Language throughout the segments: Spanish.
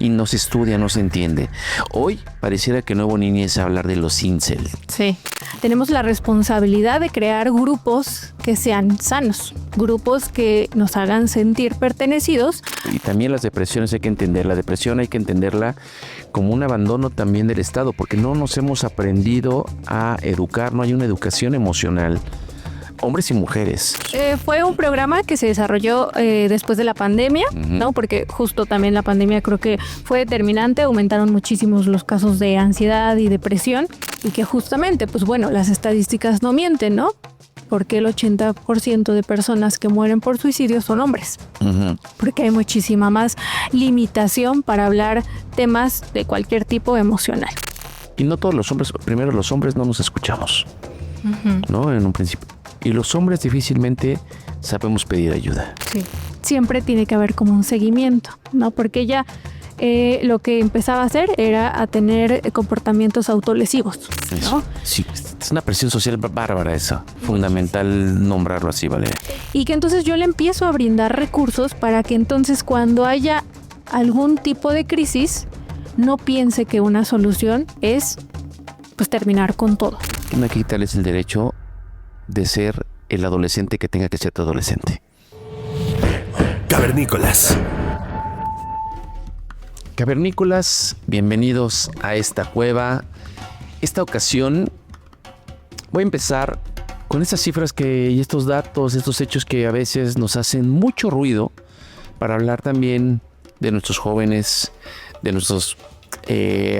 y no se estudia, no se entiende. Hoy pareciera que Nuevo Niñez hablar de los incel. Sí, tenemos la responsabilidad de crear grupos que sean sanos, grupos que nos hagan sentir pertenecidos. Y también las depresiones hay que entender. La depresión hay que entenderla como un abandono también del Estado, porque no nos hemos aprendido a educar, no hay una educación emocional. Hombres y mujeres. Fue un programa que se desarrolló después de la pandemia, ¿no? Porque justo también la pandemia creo que fue determinante, aumentaron muchísimos los casos de ansiedad y depresión y que justamente, pues bueno, las estadísticas no mienten, ¿no? Porque el 80% de personas que mueren por suicidio son hombres. Porque hay muchísima más limitación para hablar temas de cualquier tipo emocional. Y no todos los hombres, primero los hombres no nos escuchamos, ¿no? En un principio. Y los hombres difícilmente sabemos pedir ayuda. Sí. Siempre tiene que haber como un seguimiento, ¿no? Porque ella lo que empezaba a hacer era a tener comportamientos autolesivos, ¿no? Sí, es una presión social bárbara eso. Fundamental nombrarlo así, Valeria. Y que entonces yo le empiezo a brindar recursos para que entonces cuando haya algún tipo de crisis, no piense que una solución es pues terminar con todo. No hay que quitarles el derecho de ser el adolescente que tenga que ser tu adolescente. Cavernícolas. Cavernícolas, bienvenidos a esta cueva. Esta ocasión voy a empezar con estas cifras y estos datos, estos hechos que a veces nos hacen mucho ruido para hablar también de nuestros jóvenes, de nuestros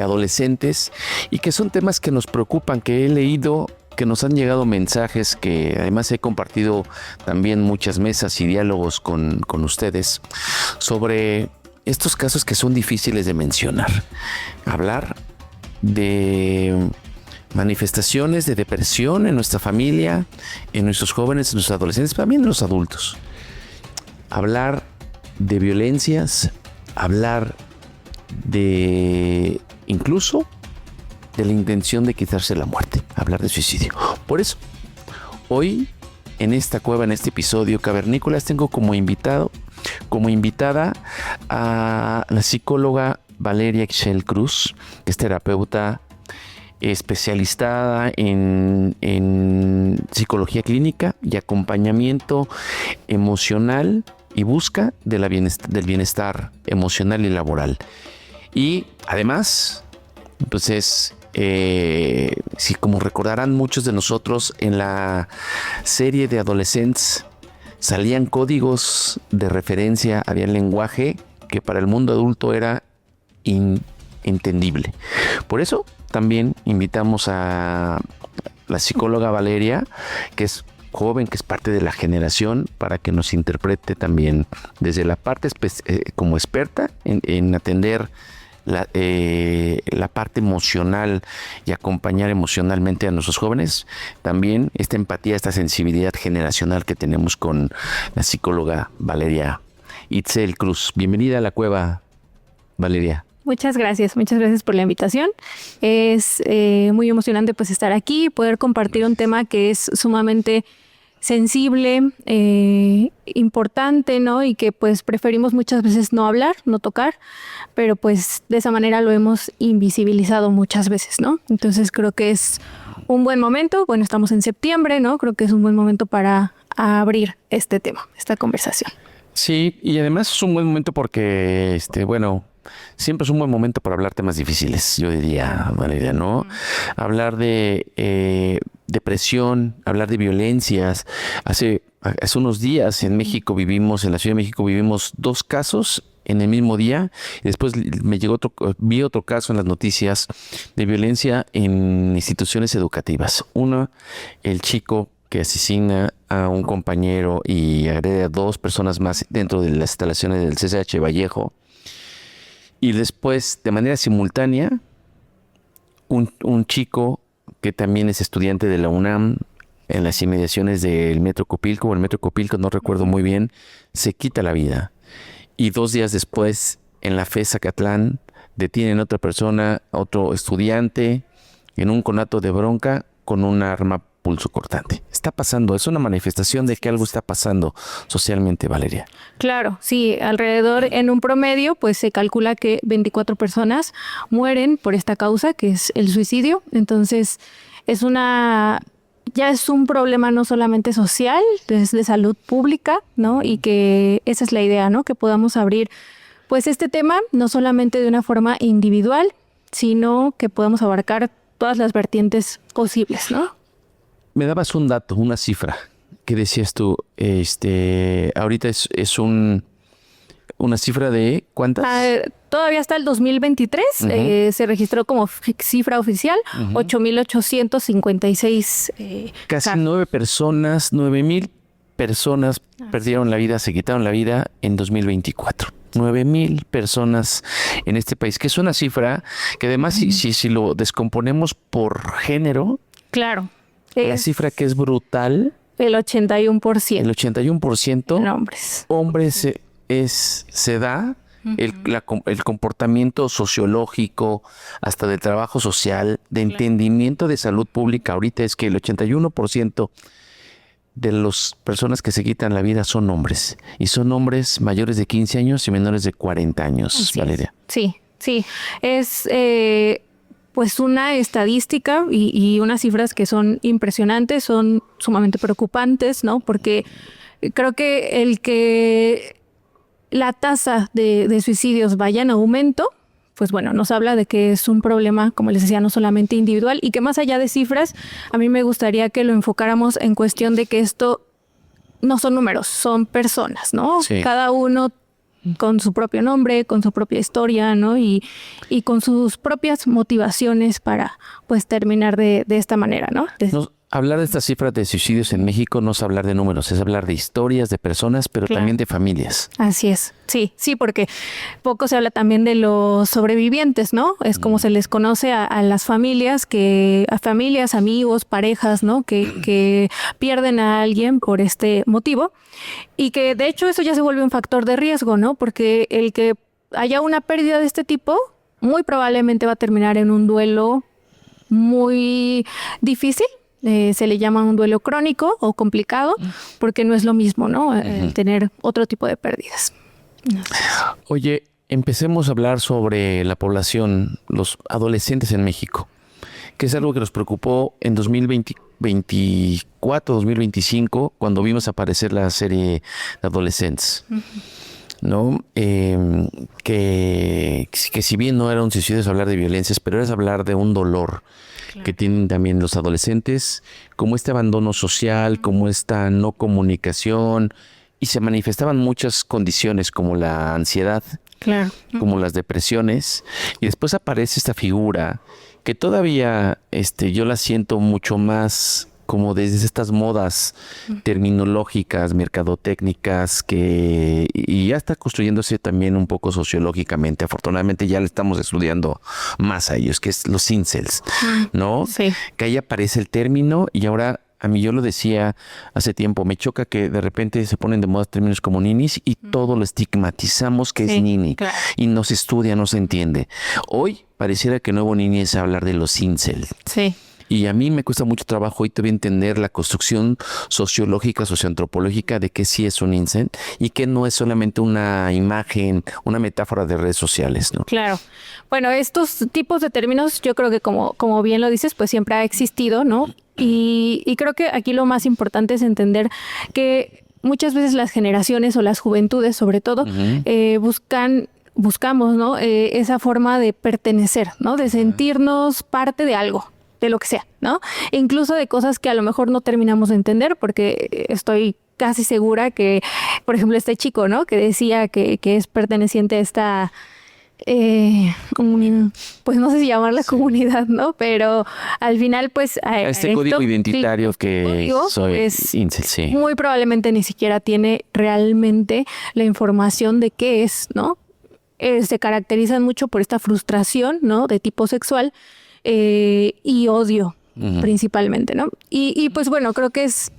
adolescentes y que son temas que nos preocupan, que he leído, que nos han llegado mensajes, que además he compartido también muchas mesas y diálogos con ustedes sobre estos casos que son difíciles de mencionar. Hablar de manifestaciones de depresión en nuestra familia, en nuestros jóvenes, en nuestros adolescentes, también en los adultos. Hablar de violencias, hablar de incluso de la intención de quitarse la muerte, hablar de suicidio. Por eso, hoy en esta cueva, en este episodio Cavernícolas, tengo como invitada a la psicóloga Valeria Ixchel Cruz, que es terapeuta especializada en psicología clínica y acompañamiento emocional y busca del bienestar emocional y laboral. Y además, pues si como recordarán muchos de nosotros, en la serie de Adolescents salían códigos de referencia, había lenguaje que para el mundo adulto era inentendible. Por eso también invitamos a la psicóloga Valeria, que es joven, que es parte de la generación, para que nos interprete también desde la parte como experta en atender la parte emocional y acompañar emocionalmente a nuestros jóvenes. También esta empatía, esta sensibilidad generacional que tenemos con la psicóloga Valeria Ixchel Cruz. Bienvenida a la cueva, Valeria. Muchas gracias por la invitación. Es muy emocionante pues estar aquí, poder compartir un tema que es sumamente sensible, importante, ¿no? Y que pues preferimos muchas veces no hablar, no tocar, pero pues de esa manera lo hemos invisibilizado muchas veces, ¿no? Entonces creo que es un buen momento, bueno, estamos en septiembre, ¿no? Creo que es un buen momento para abrir este tema, esta conversación. Sí, y además es un buen momento porque, siempre es un buen momento para hablar temas difíciles, yo diría, Valeria, ¿no? Hablar de depresión, hablar de violencias. Hace unos días en la Ciudad de México vivimos 2 casos en el mismo día. Y después vi otro caso en las noticias de violencia en instituciones educativas. Uno, el chico que asesina a un compañero y agrede a 2 personas más dentro de las instalaciones del CCH Vallejo. Y después, de manera simultánea, un chico que también es estudiante de la UNAM en las inmediaciones del Metro Copilco, o el Metro Copilco, no recuerdo muy bien, se quita la vida. Y 2 días después, en la FES Zacatlán, detienen a otra persona, otro estudiante, en un conato de bronca, con un arma pulso cortante. Está pasando, es una manifestación de que algo está pasando socialmente, Valeria. Claro, sí, alrededor en un promedio, pues se calcula que 24 personas mueren por esta causa, que es el suicidio. Entonces, ya es un problema no solamente social, es de salud pública, ¿no? Y que esa es la idea, ¿no? Que podamos abrir, pues, este tema no solamente de una forma individual, sino que podamos abarcar todas las vertientes posibles, ¿no? Me dabas un dato, una cifra, que decías tú, ahorita es una cifra de ¿cuántas? Todavía hasta el 2023 se registró como cifra oficial 8,856 casi 9,000 personas perdieron la vida, se quitaron la vida en 2024. 9,000 personas en este país, que es una cifra que además si lo descomponemos por género, claro, la cifra que es brutal, el 81%. El 81% en hombres. Hombres se da el comportamiento sociológico, hasta del trabajo social, de entendimiento de salud pública. Ahorita es que el 81% de las personas que se quitan la vida son hombres. Y son hombres mayores de 15 años y menores de 40 años, Así Valeria. Sí. Es pues una estadística y unas cifras que son impresionantes, son sumamente preocupantes, ¿no? Porque creo que el que la tasa de suicidios vaya en aumento, pues bueno, nos habla de que es un problema, como les decía, no solamente individual, y que más allá de cifras, a mí me gustaría que lo enfocáramos en cuestión de que esto no son números, son personas, ¿no? Sí. Cada uno con su propio nombre, con su propia historia, ¿no? Y con sus propias motivaciones para, pues, terminar de esta manera, ¿no? Hablar de estas cifras de suicidios en México no es hablar de números, es hablar de historias, de personas, pero también de familias. Así es, sí, porque poco se habla también de los sobrevivientes, ¿no? Es como se les conoce a las familias, familias, amigos, parejas, ¿no? Que pierden a alguien por este motivo y que de hecho eso ya se vuelve un factor de riesgo, ¿no? Porque el que haya una pérdida de este tipo muy probablemente va a terminar en un duelo muy difícil. Se le llama un duelo crónico o complicado porque no es lo mismo, ¿no? Tener otro tipo de pérdidas. Oye, empecemos a hablar sobre la población, los adolescentes en México, que es algo que nos preocupó en 2024, 2025, cuando vimos aparecer la serie de Adolescents. ¿No? Que si bien no era un suicidio, es hablar de violencias, pero es hablar de un dolor que tienen también los adolescentes, como este abandono social, como esta no comunicación, y se manifestaban muchas condiciones como la ansiedad, como las depresiones, y después aparece esta figura que todavía yo la siento mucho más como desde estas modas terminológicas, mercadotécnicas, y ya está construyéndose también un poco sociológicamente. Afortunadamente ya le estamos estudiando más a ellos, que es los incels, ¿no? Sí. Que ahí aparece el término y ahora, a mí yo lo decía hace tiempo, me choca que de repente se ponen de moda términos como ninis y todo lo estigmatizamos que es nini. Claro. Y no se estudia, no se entiende. Hoy pareciera que nuevo nini es hablar de los incels. Sí. Y a mí me cuesta mucho trabajo hoy todavía entender la construcción sociológica, socioantropológica de que sí es un incel y que no es solamente una imagen, una metáfora de redes sociales, ¿no? Claro. Bueno, estos tipos de términos, yo creo que como bien lo dices, pues siempre ha existido, ¿no? Y creo que aquí lo más importante es entender que muchas veces las generaciones o las juventudes, sobre todo, buscamos, ¿no? Esa forma de pertenecer, ¿no? De sentirnos parte de algo, de lo que sea, ¿no? Incluso de cosas que a lo mejor no terminamos de entender, porque estoy casi segura que, por ejemplo, este chico, ¿no? Que decía que es perteneciente a esta comunidad, pues no sé si llamarla comunidad, ¿no? Pero al final, pues este código identitario que soy incel, sí. Muy probablemente ni siquiera tiene realmente la información de qué es, ¿no? Se caracterizan mucho por esta frustración, ¿no? De tipo sexual. Y odio principalmente, ¿no? Y pues bueno, creo que es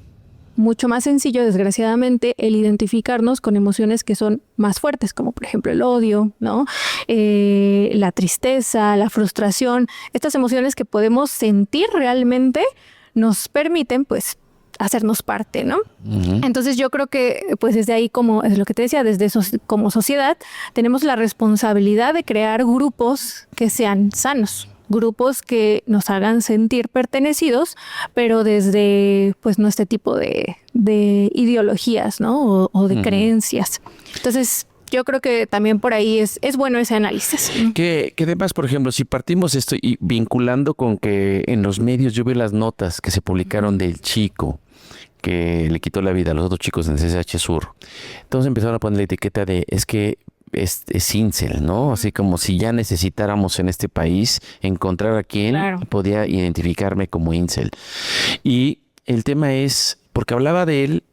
mucho más sencillo, desgraciadamente, el identificarnos con emociones que son más fuertes, como por ejemplo el odio, ¿no? La tristeza, la frustración, estas emociones que podemos sentir realmente, nos permiten pues hacernos parte, ¿no? Entonces yo creo que pues desde ahí, como es lo que te decía, como sociedad tenemos la responsabilidad de crear grupos que sean sanos, grupos que nos hagan sentir pertenecidos, pero desde pues no este tipo de ideologías, ¿no? O de creencias. Entonces yo creo que también por ahí es bueno ese análisis. Que además, por ejemplo, si partimos esto y vinculando con que en los medios yo vi las notas que se publicaron del chico que le quitó la vida a los otros chicos en CCH Sur, entonces empezaron a poner la etiqueta de es que es incel, ¿no? Así como si ya necesitáramos en este país encontrar a quien podía identificarme como incel. Y el tema es, porque hablaba de él,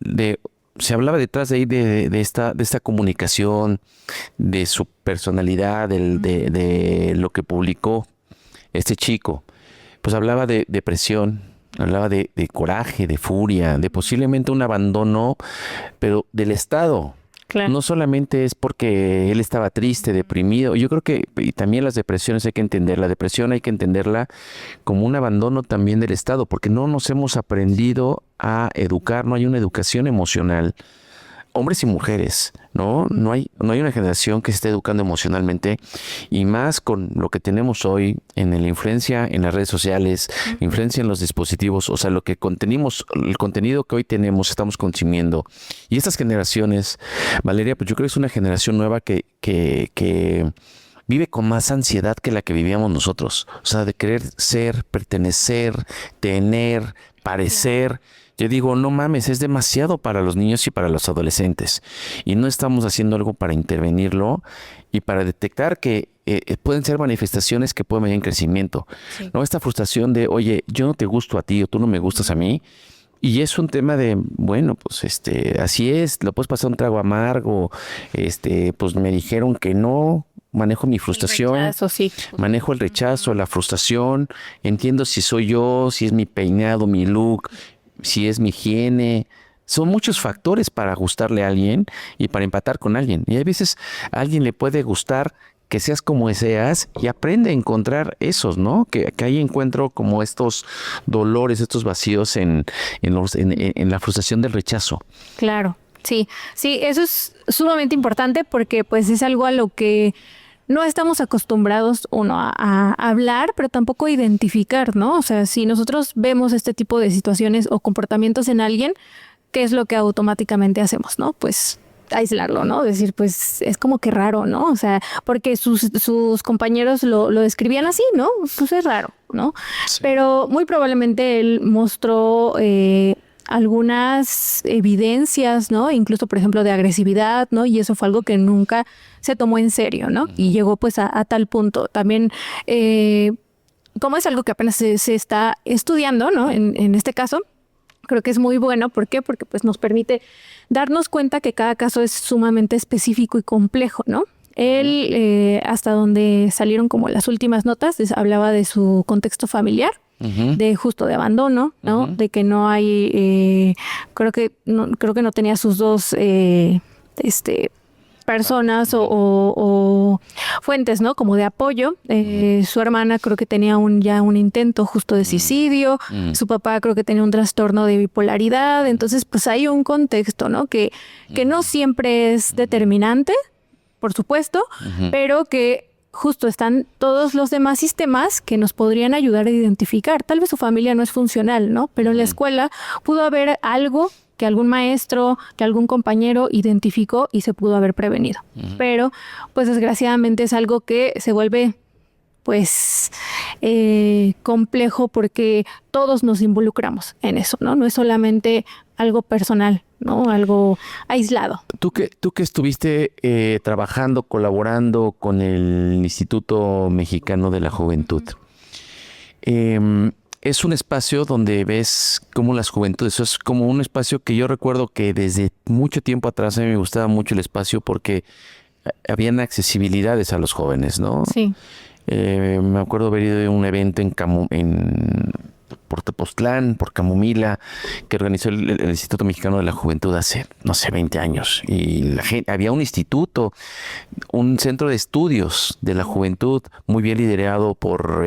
se hablaba detrás de ahí de esta comunicación, de su personalidad, de lo que publicó este chico. Pues hablaba de depresión, hablaba de coraje, de furia, de posiblemente un abandono, pero del Estado. Claro. No solamente es porque él estaba triste, deprimido. Yo creo que y también las depresiones hay que entender. La depresión hay que entenderla como un abandono también del Estado, porque no nos hemos aprendido a educar. No hay una educación emocional. Hombres y mujeres, ¿no? No hay una generación que se esté educando emocionalmente, y más con lo que tenemos hoy en la influencia en las redes sociales, influencia en los dispositivos, o sea, el contenido que hoy tenemos, estamos consumiendo. Y estas generaciones, Valeria, pues yo creo que es una generación nueva que vive con más ansiedad que la que vivíamos nosotros. O sea, de querer ser, pertenecer, tener, parecer. Yo digo, no mames, es demasiado para los niños y para los adolescentes. Y no estamos haciendo algo para intervenirlo y para detectar que pueden ser manifestaciones que pueden venir en crecimiento. Sí. ¿No? Esta frustración de, oye, yo no te gusto a ti o tú no me gustas a mí. Y es un tema de, bueno, pues así es, lo puedes pasar un trago amargo, pues me dijeron que no. Manejo mi frustración, manejo el rechazo, la frustración, entiendo si soy yo, si es mi peinado, mi look, si es mi higiene. Son muchos factores para gustarle a alguien y para empatar con alguien. Y a veces a alguien le puede gustar que seas como seas y aprende a encontrar esos, ¿no? Que ahí encuentro como estos dolores, estos vacíos en la frustración del rechazo. Claro, sí, eso es sumamente importante porque pues es algo a lo que no estamos acostumbrados a hablar, pero tampoco a identificar, ¿no? O sea, si nosotros vemos este tipo de situaciones o comportamientos en alguien, ¿qué es lo que automáticamente hacemos, no? Pues aislarlo, ¿no? Decir, pues es como que raro, ¿no? O sea, porque sus compañeros lo describían así, ¿no? Pues es raro, ¿no? Sí. Pero muy probablemente él mostró algunas evidencias, ¿no? Incluso, por ejemplo, de agresividad, ¿no? Y eso fue algo que nunca se tomó en serio, ¿no? Y llegó pues a tal punto. También, como es algo que apenas se está estudiando, ¿no? En este caso, creo que es muy bueno. ¿Por qué? Porque pues nos permite darnos cuenta que cada caso es sumamente específico y complejo, ¿no? Él, hasta donde salieron como las últimas notas, hablaba de su contexto familiar, de justo de abandono, ¿no? De que no hay, creo que no tenía sus dos personas o fuentes, ¿no? Como de apoyo. Su hermana creo que tenía ya un intento justo de suicidio. Su papá creo que tenía un trastorno de bipolaridad. Entonces, pues hay un contexto, ¿no? Que no siempre es determinante, por supuesto, pero que justo están todos los demás sistemas que nos podrían ayudar a identificar. Tal vez su familia no es funcional, ¿no? Pero en la escuela pudo haber algo que algún maestro, que algún compañero identificó y se pudo haber prevenido. Pero, pues desgraciadamente es algo que se vuelve, pues, complejo porque todos nos involucramos en eso, ¿no? No es solamente algo personal, ¿no? Algo aislado. Tú que estuviste trabajando, colaborando con el Instituto Mexicano de la Juventud, es un espacio donde ves cómo las juventudes, eso es como un espacio que yo recuerdo que desde mucho tiempo atrás a mí me gustaba mucho el espacio porque habían accesibilidades a los jóvenes, ¿no? Sí. Me acuerdo haber ido a un evento por Tepoztlán, por Camomila, que organizó el Instituto Mexicano de la Juventud hace, no sé, 20 años. Y la gente, había un instituto, un centro de estudios de la juventud muy bien liderado por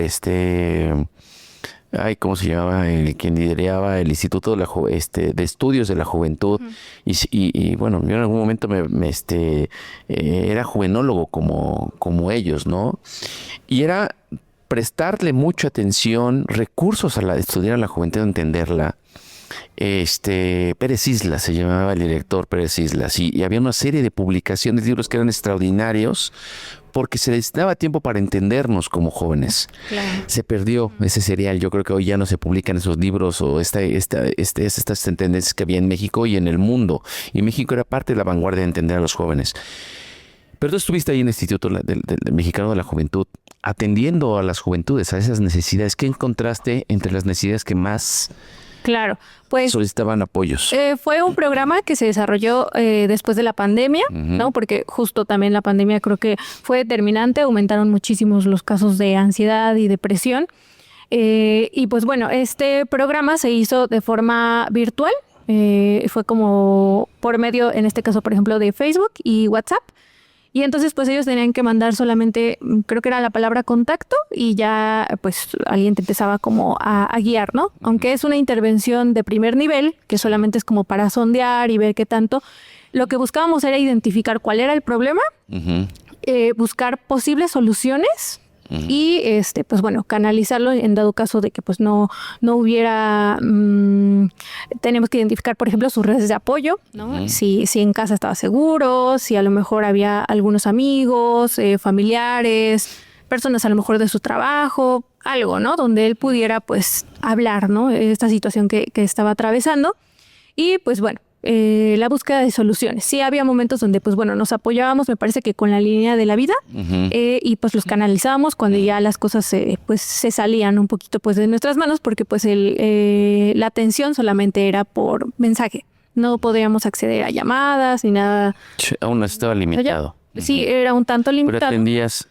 ¿cómo se llamaba? Quien lideraba el Instituto de Estudios de la Juventud. Y bueno, yo en algún momento era juvenólogo como ellos, ¿no? Y era prestarle mucha atención, recursos a estudiar a la juventud, a entenderla. Pérez Islas se llamaba el director, Pérez Islas, y había una serie de publicaciones, libros que eran extraordinarios porque se les daba tiempo para entendernos como jóvenes. Claro. Se perdió ese serial. Yo creo que hoy ya no se publican esos libros o estas tendencias que había en México y en el mundo. Y México era parte de la vanguardia de entender a los jóvenes. Pero tú estuviste ahí en el Instituto del Mexicano de la Juventud, atendiendo a las juventudes, a esas necesidades. ¿Qué encontraste entre las necesidades que más solicitaban apoyos? Fue un programa que se desarrolló después de la pandemia, ¿no? Porque justo también la pandemia creo que fue determinante, aumentaron muchísimos los casos de ansiedad y depresión. Y pues bueno, este programa se hizo de forma virtual, fue como por medio, en este caso, por ejemplo, de Facebook y WhatsApp. Y entonces pues ellos tenían que mandar solamente, creo que era la palabra contacto, y ya pues alguien te empezaba como a guiar, ¿no? Aunque es una intervención de primer nivel, que solamente es como para sondear y ver qué tanto, lo que buscábamos era identificar cuál era el problema, buscar posibles soluciones, y pues bueno, canalizarlo en dado caso de que pues no hubiera, tenemos que identificar, por ejemplo, sus redes de apoyo, ¿no? Si en casa estaba seguro, si a lo mejor había algunos amigos, familiares, personas a lo mejor de su trabajo, algo, ¿no? Donde él pudiera pues hablar, ¿no? Esta situación que estaba atravesando. Y pues bueno, la búsqueda de soluciones. Sí había momentos donde pues bueno, nos apoyábamos, me parece que con la línea de la vida, y pues los canalizábamos cuando ya las cosas se salían un poquito pues de nuestras manos, porque pues la atención solamente era por mensaje. No podíamos acceder a llamadas ni nada. Aún estaba limitado. Sí, era un tanto limitado. Pero atendías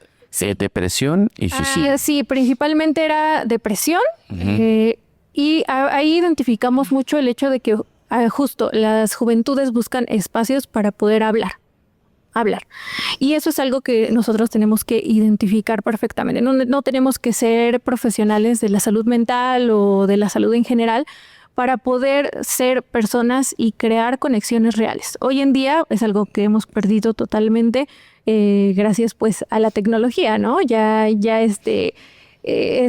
depresión y suicidio. Sí, principalmente era depresión. Y ahí identificamos mucho el hecho de que justo las juventudes buscan espacios para poder hablar. Y eso es algo que nosotros tenemos que identificar perfectamente. No tenemos que ser profesionales de la salud mental o de la salud en general para poder ser personas y crear conexiones reales. Hoy en día es algo que hemos perdido totalmente, gracias pues a la tecnología, ¿no? Ya es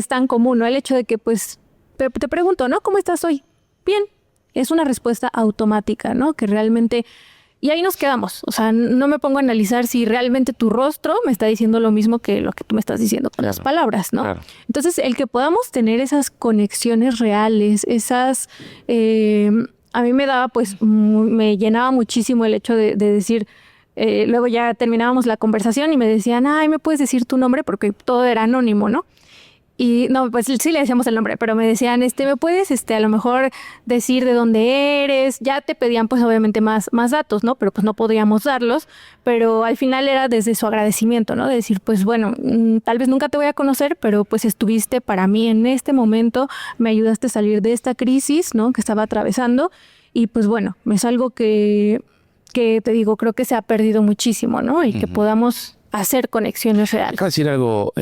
tan común, ¿no? El hecho de que pues te pregunto, ¿no? ¿Cómo estás hoy? Bien. Es una respuesta automática, ¿no? Que realmente... Y ahí nos quedamos. O sea, no me pongo a analizar si realmente tu rostro me está diciendo lo mismo que lo que tú me estás diciendo con las palabras, ¿no? Claro. Entonces, el que podamos tener esas conexiones reales, esas... a mí me daba, pues, me llenaba muchísimo el hecho de decir... luego ya terminábamos la conversación y me decían, ay, ¿me puedes decir tu nombre? Porque todo era anónimo, ¿no? Y no, pues sí le decíamos el nombre, pero me decían, ¿me puedes a lo mejor decir de dónde eres? Ya te pedían pues obviamente más datos, ¿no? Pero pues no podíamos darlos, pero al final era desde su agradecimiento, ¿no? De decir, pues bueno, tal vez nunca te voy a conocer, pero pues estuviste para mí en este momento, me ayudaste a salir de esta crisis, ¿no? Que estaba atravesando, y pues bueno, es algo que te digo, creo que se ha perdido muchísimo, ¿no? Y que podamos hacer conexiones reales. Acabo de decir algo,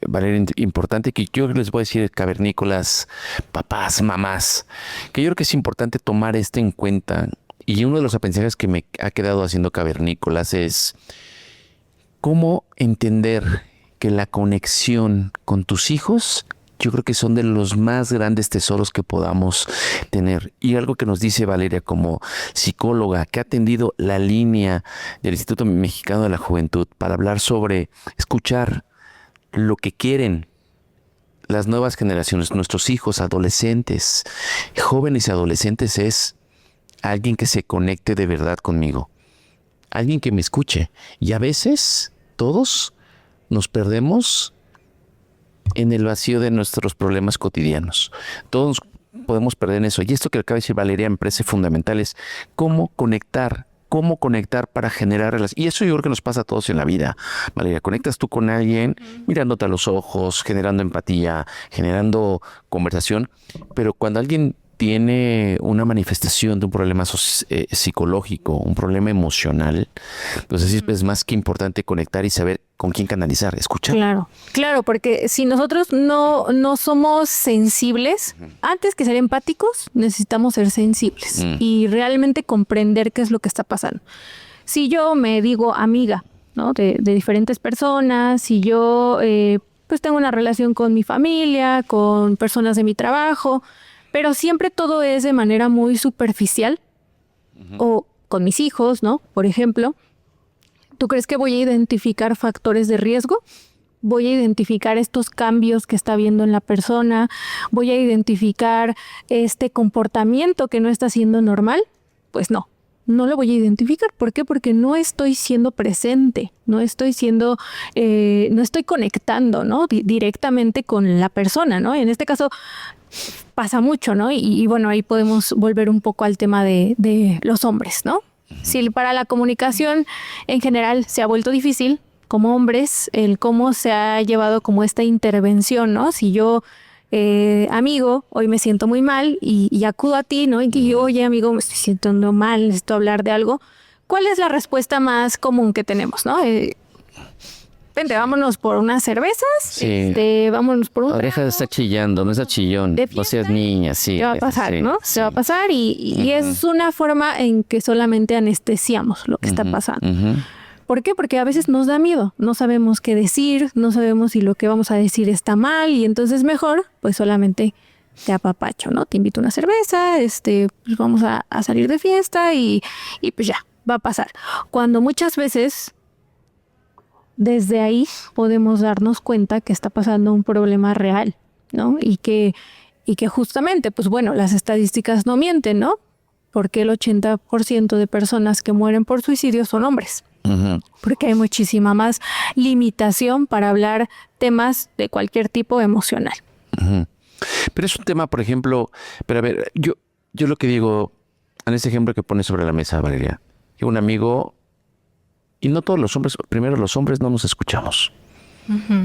Valeria, importante, que yo les voy a decir, cavernícolas, papás, mamás, que yo creo que es importante tomar esto en cuenta. Y uno de los aprendizajes que me ha quedado haciendo cavernícolas es cómo entender que la conexión con tus hijos, yo creo que son de los más grandes tesoros que podamos tener. Y algo que nos dice Valeria como psicóloga, que ha atendido la línea del Instituto Mexicano de la Juventud para hablar sobre escuchar lo que quieren las nuevas generaciones, nuestros hijos, adolescentes, jóvenes y adolescentes, es alguien que se conecte de verdad conmigo. Alguien que me escuche. Y a veces todos nos perdemos en el vacío de nuestros problemas cotidianos. Todos podemos perder en eso. Y esto que acaba de decir Valeria me parece fundamental, es cómo conectar para generar relaciones. Y eso yo creo que nos pasa a todos en la vida. Valeria, conectas tú con alguien mirándote a los ojos, generando empatía, generando conversación, pero cuando alguien tiene una manifestación de un problema psicológico, un problema emocional, entonces es más que importante conectar y saber con quién canalizar, escuchar. Claro, porque si nosotros no somos sensibles, antes que ser empáticos, necesitamos ser sensibles y realmente comprender qué es lo que está pasando. Si yo me digo amiga, ¿no? de diferentes personas, si yo pues tengo una relación con mi familia, con personas de mi trabajo, pero siempre todo es de manera muy superficial, o con mis hijos, ¿no? Por ejemplo, ¿tú crees que voy a identificar factores de riesgo? ¿Voy a identificar estos cambios que está viendo en la persona? ¿Voy a identificar este comportamiento que no está siendo normal? Pues no lo voy a identificar. ¿Por qué? Porque no estoy siendo presente, no estoy conectando, ¿no? Directamente con la persona, ¿no? En este caso pasa mucho, ¿no? Y bueno, ahí podemos volver un poco al tema de los hombres, ¿no? Si para la comunicación en general se ha vuelto difícil, como hombres, el cómo se ha llevado como esta intervención, ¿no? Si yo, amigo, hoy me siento muy mal y acudo a ti, ¿no? Y que yo, oye, amigo, me estoy sintiendo mal, necesito hablar de algo. ¿Cuál es la respuesta más común que tenemos, no? Vente, vámonos por unas cervezas. Sí. Vámonos por un... Deja de estar chillando, no seas chillón. No seas niña, sí. Se va a pasar, ¿no? Se va a pasar y es una forma en que solamente anestesiamos lo que está pasando. ¿Por qué? Porque a veces nos da miedo. No sabemos qué decir, no sabemos si lo que vamos a decir está mal y entonces mejor, pues solamente te apapacho, ¿no? Te invito a una cerveza, pues vamos a salir de fiesta y pues ya, va a pasar. Cuando muchas veces... Desde ahí podemos darnos cuenta que está pasando un problema real, ¿no? Y que justamente, pues bueno, las estadísticas no mienten, ¿no? Porque el 80% de personas que mueren por suicidio son hombres. Porque hay muchísima más limitación para hablar temas de cualquier tipo emocional. Pero es un tema, por ejemplo, pero a ver, yo lo que digo, en ese ejemplo que pones sobre la mesa, Valeria, que un amigo... Y no todos los hombres, primero los hombres no nos escuchamos,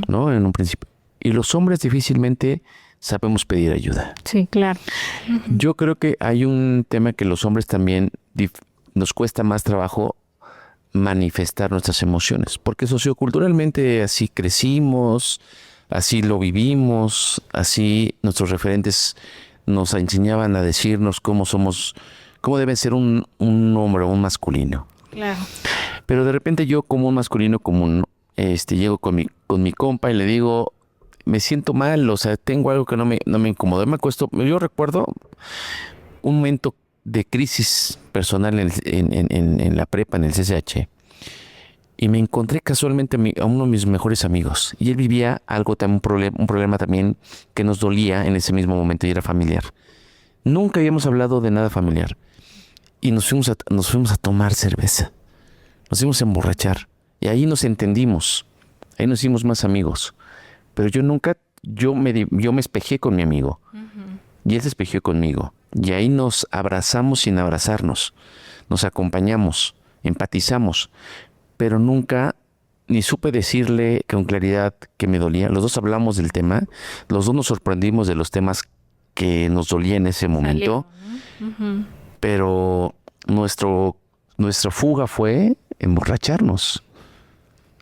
¿no? En un principio. Y los hombres difícilmente sabemos pedir ayuda. Sí, claro. Yo creo que hay un tema que los hombres también nos cuesta más trabajo manifestar nuestras emociones, porque socioculturalmente así crecimos, así lo vivimos, así nuestros referentes nos enseñaban a decirnos cómo somos, cómo debe ser un hombre o un masculino. Claro. Pero de repente yo como un masculino común, llego con mi compa y le digo, me siento mal, o sea, tengo algo que no me incomoda, me acuesto. Yo recuerdo un momento de crisis personal en la prepa, en el CCH, y me encontré casualmente a uno de mis mejores amigos, y él vivía un problema también que nos dolía en ese mismo momento y era familiar. Nunca habíamos hablado de nada familiar. Y nos fuimos a tomar cerveza. Nos fuimos a emborrachar. Y ahí nos entendimos. Ahí nos hicimos más amigos. Pero yo me espejé con mi amigo. Y él se espejeó conmigo. Y ahí nos abrazamos sin abrazarnos. Nos acompañamos, empatizamos. Pero nunca ni supe decirle con claridad que me dolía. Los dos hablamos del tema. Los dos nos sorprendimos de los temas que nos dolía en ese momento. Pero nuestra fuga fue emborracharnos.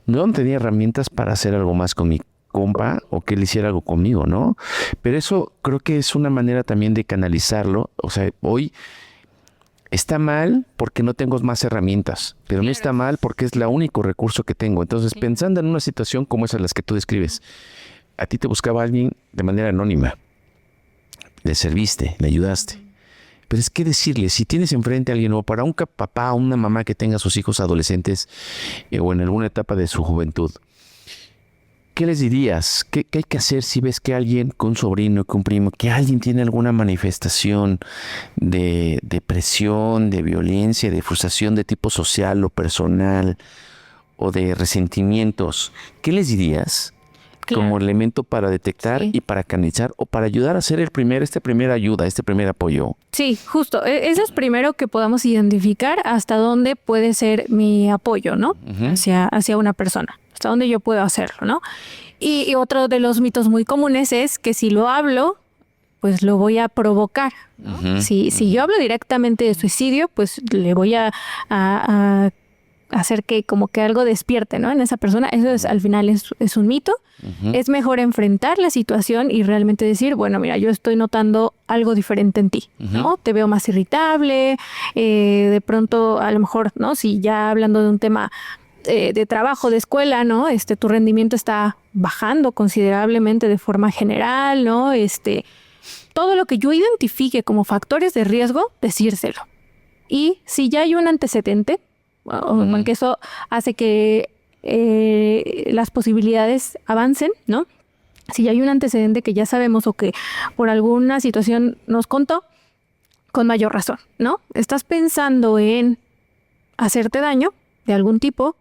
No tenía herramientas para hacer algo más con mi compa o que él hiciera algo conmigo, ¿no? Pero eso creo que es una manera también de canalizarlo. O sea, hoy está mal porque no tengo más herramientas, pero no está mal porque es el único recurso que tengo. Entonces, pensando en una situación como esa en las que tú describes, a ti te buscaba alguien de manera anónima. Le serviste, le ayudaste. Pero es que decirle, si tienes enfrente a alguien o para un papá o una mamá que tenga sus hijos adolescentes o en alguna etapa de su juventud, ¿qué les dirías? ¿Qué hay que hacer si ves que alguien, con un sobrino, con un primo, que alguien tiene alguna manifestación de depresión, de violencia, de frustración de tipo social o personal o de resentimientos? ¿Qué les dirías? Claro. Como elemento para detectar y para canalizar o para ayudar a hacer esta primera ayuda, este primer apoyo. Sí, justo. Eso es primero que podamos identificar hasta dónde puede ser mi apoyo, ¿no? Hacia una persona, hasta dónde yo puedo hacerlo, ¿no? Y otro de los mitos muy comunes es que si lo hablo, pues lo voy a provocar, ¿no? Si yo hablo directamente de suicidio, pues le voy a hacer que como que algo despierte, ¿no? En esa persona. Eso es, al final es un mito. Es mejor enfrentar la situación y realmente decir, bueno, mira, yo estoy notando algo diferente en ti, ¿no? Te veo más irritable, de pronto a lo mejor, ¿no? Si ya hablando de un tema de trabajo, de escuela, ¿no? Tu rendimiento está bajando considerablemente de forma general, ¿no? Todo lo que yo identifique como factores de riesgo, decírselo. Y si ya hay un antecedente, que eso hace que las posibilidades avancen, ¿no? Si ya hay un antecedente que ya sabemos o que por alguna situación nos contó, con mayor razón, ¿no? Estás pensando en hacerte daño de algún tipo,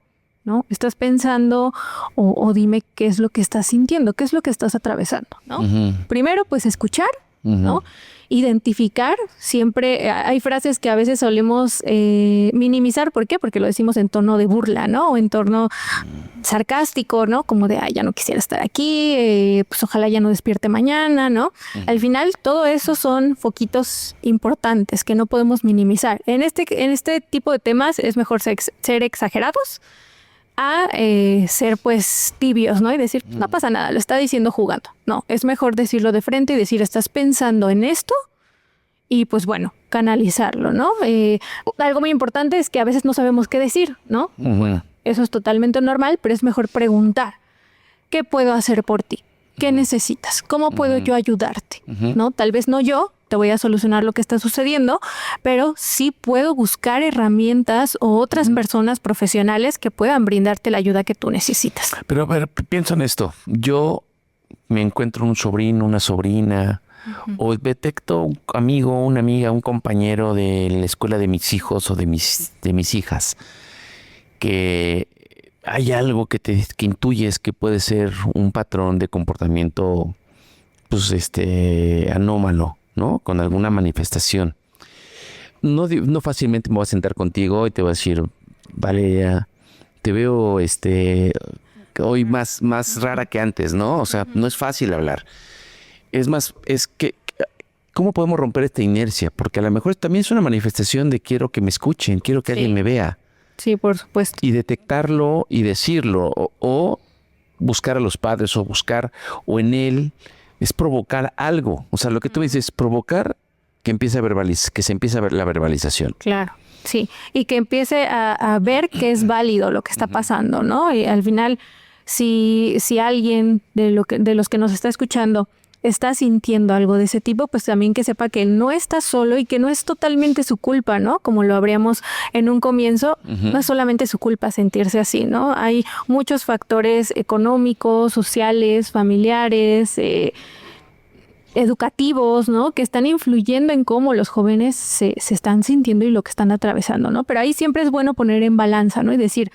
¿no? Estás pensando o dime qué es lo que estás sintiendo, qué es lo que estás atravesando, ¿no? Primero, pues escuchar, ¿no? Identificar, siempre hay frases que a veces solemos minimizar. ¿Por qué? Porque lo decimos en tono de burla, ¿no? O en tono sarcástico, ¿no? Como de, ay, ya no quisiera estar aquí, pues ojalá ya no despierte mañana, ¿no? Al final, todo eso son foquitos importantes que no podemos minimizar. En este tipo de temas es mejor ser exagerados a ser pues tibios, ¿no? Y decir, no pasa nada, lo está diciendo jugando. No, es mejor decirlo de frente y decir, estás pensando en esto y pues bueno, canalizarlo, ¿no? Algo muy importante es que a veces no sabemos qué decir, ¿no? Eso es totalmente normal, pero es mejor preguntar, ¿qué puedo hacer por ti? ¿Qué necesitas? ¿Cómo puedo yo ayudarte? ¿No? Tal vez no yo te voy a solucionar lo que está sucediendo, pero sí puedo buscar herramientas o otras personas profesionales que puedan brindarte la ayuda que tú necesitas. Pero a ver, pienso en esto. Yo me encuentro un sobrino, una sobrina, o detecto un amigo, una amiga, un compañero de la escuela de mis hijos o de mis hijas, que hay algo que intuyes que puede ser un patrón de comportamiento, pues, anómalo, ¿no? Con alguna manifestación. No fácilmente me voy a sentar contigo y te voy a decir, vale, te veo, hoy más rara que antes, ¿no? O sea, no es fácil hablar. Es más, es que, ¿cómo podemos romper esta inercia? Porque a lo mejor también es una manifestación de quiero que me escuchen, quiero que alguien me vea. Sí, por supuesto. Y detectarlo y decirlo, o buscar a los padres, o en él, es provocar algo. O sea, lo que tú dices, provocar que se empiece a ver la verbalización. Claro, sí. Y que empiece a ver que es válido lo que está pasando, ¿no? Y al final, si alguien de los que nos está escuchando está sintiendo algo de ese tipo, pues también que sepa que no está solo y que no es totalmente su culpa, ¿no? Como lo habríamos en un comienzo, no es solamente su culpa sentirse así, ¿no? Hay muchos factores económicos, sociales, familiares, educativos, ¿no? Que están influyendo en cómo los jóvenes se están sintiendo y lo que están atravesando, ¿no? Pero ahí siempre es bueno poner en balanza, ¿no? Y decir,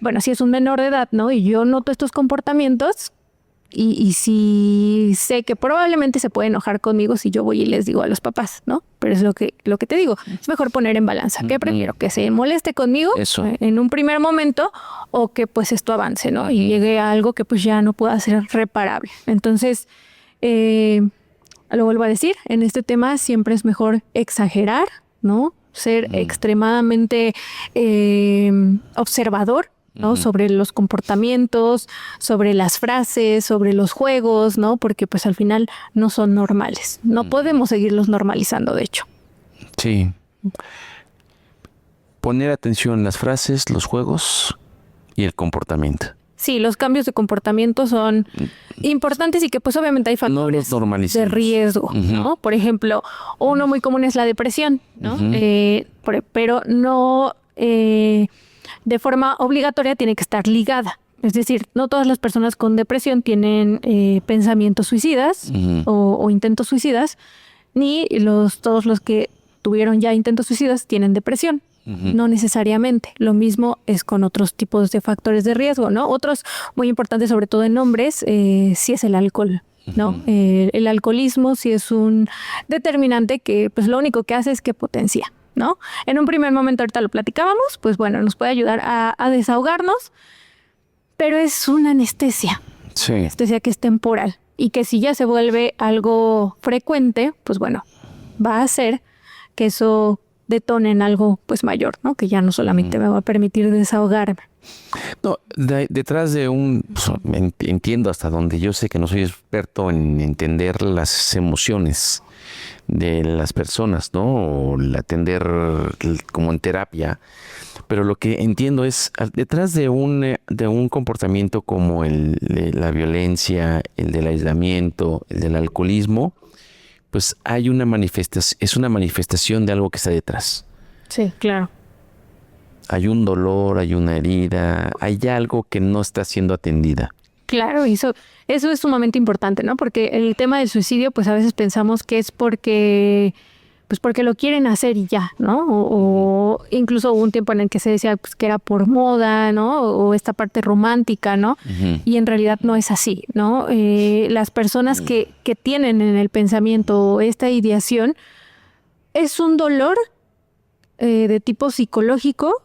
bueno, si es un menor de edad, ¿no? Y yo noto estos comportamientos, y si sé que probablemente se puede enojar conmigo si yo voy y les digo a los papás, ¿no? Pero es lo que te digo, es mejor poner en balanza. ¿Qué prefiero? ¿Que se moleste conmigo en un primer momento o que pues esto avance, ¿no? Y llegue a algo que pues ya no pueda ser reparable. Entonces, lo vuelvo a decir, en este tema siempre es mejor exagerar, ¿no? Ser extremadamente observador, ¿no? Sobre los comportamientos, sobre las frases, sobre los juegos, ¿no? Porque pues al final no son normales. No podemos seguirlos normalizando, de hecho. Sí. Poner atención en las frases, los juegos y el comportamiento. Sí, los cambios de comportamiento son importantes y que pues obviamente hay factores de riesgo, ¿no? Por ejemplo, uno muy común es la depresión, ¿no? Pero no... de forma obligatoria tiene que estar ligada. Es decir, no todas las personas con depresión tienen pensamientos suicidas o intentos suicidas, ni todos los que tuvieron ya intentos suicidas tienen depresión. No necesariamente. Lo mismo es con otros tipos de factores de riesgo, ¿no? Otros muy importantes, sobre todo en hombres, sí es el alcohol, ¿no? El alcoholismo sí es un determinante que pues lo único que hace es que potencia, ¿no? En un primer momento, ahorita lo platicábamos, pues bueno, nos puede ayudar a desahogarnos, pero es una anestesia. Sí. Anestesia que es temporal y que si ya se vuelve algo frecuente, pues bueno, va a hacer que eso detone en algo pues mayor, ¿no? Que ya no solamente me va a permitir desahogarme. No, detrás de entiendo hasta donde yo sé que no soy experto en entender las emociones de las personas, ¿no? O el atender como en terapia. Pero lo que entiendo es, detrás de un comportamiento como la violencia, el del aislamiento, el del alcoholismo, pues hay una es una manifestación de algo que está detrás. Sí, claro. Hay un dolor, hay una herida, hay algo que no está siendo atendida. Claro, eso es sumamente importante, ¿no? Porque el tema del suicidio, pues a veces pensamos que es porque lo quieren hacer y ya, ¿no? O incluso hubo un tiempo en el que se decía pues, que era por moda, ¿no? O esta parte romántica, ¿no? Uh-huh. Y en realidad no es así, ¿no? Las personas que tienen en el pensamiento esta ideación es un dolor de tipo psicológico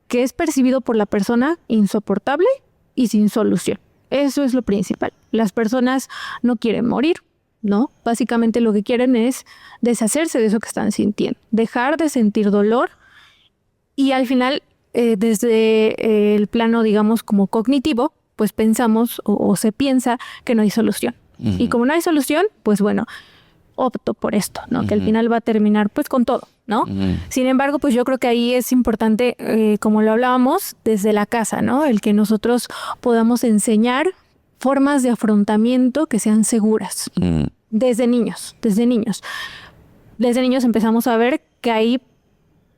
que es percibido por la persona insoportable y sin solución. Eso es lo principal. Las personas no quieren morir, ¿no? Básicamente lo que quieren es deshacerse de eso que están sintiendo, dejar de sentir dolor y al final, desde el plano, digamos, como cognitivo, pues pensamos o se piensa que no hay solución. Uh-huh. Y como no hay solución, pues bueno, opto por esto, ¿no? Uh-huh. Que al final va a terminar pues con todo, ¿no? Uh-huh. Sin embargo, pues yo creo que ahí es importante, como lo hablábamos, desde la casa, ¿no? El que nosotros podamos enseñar formas de afrontamiento que sean seguras. Uh-huh. Desde niños. Desde niños empezamos a ver que hay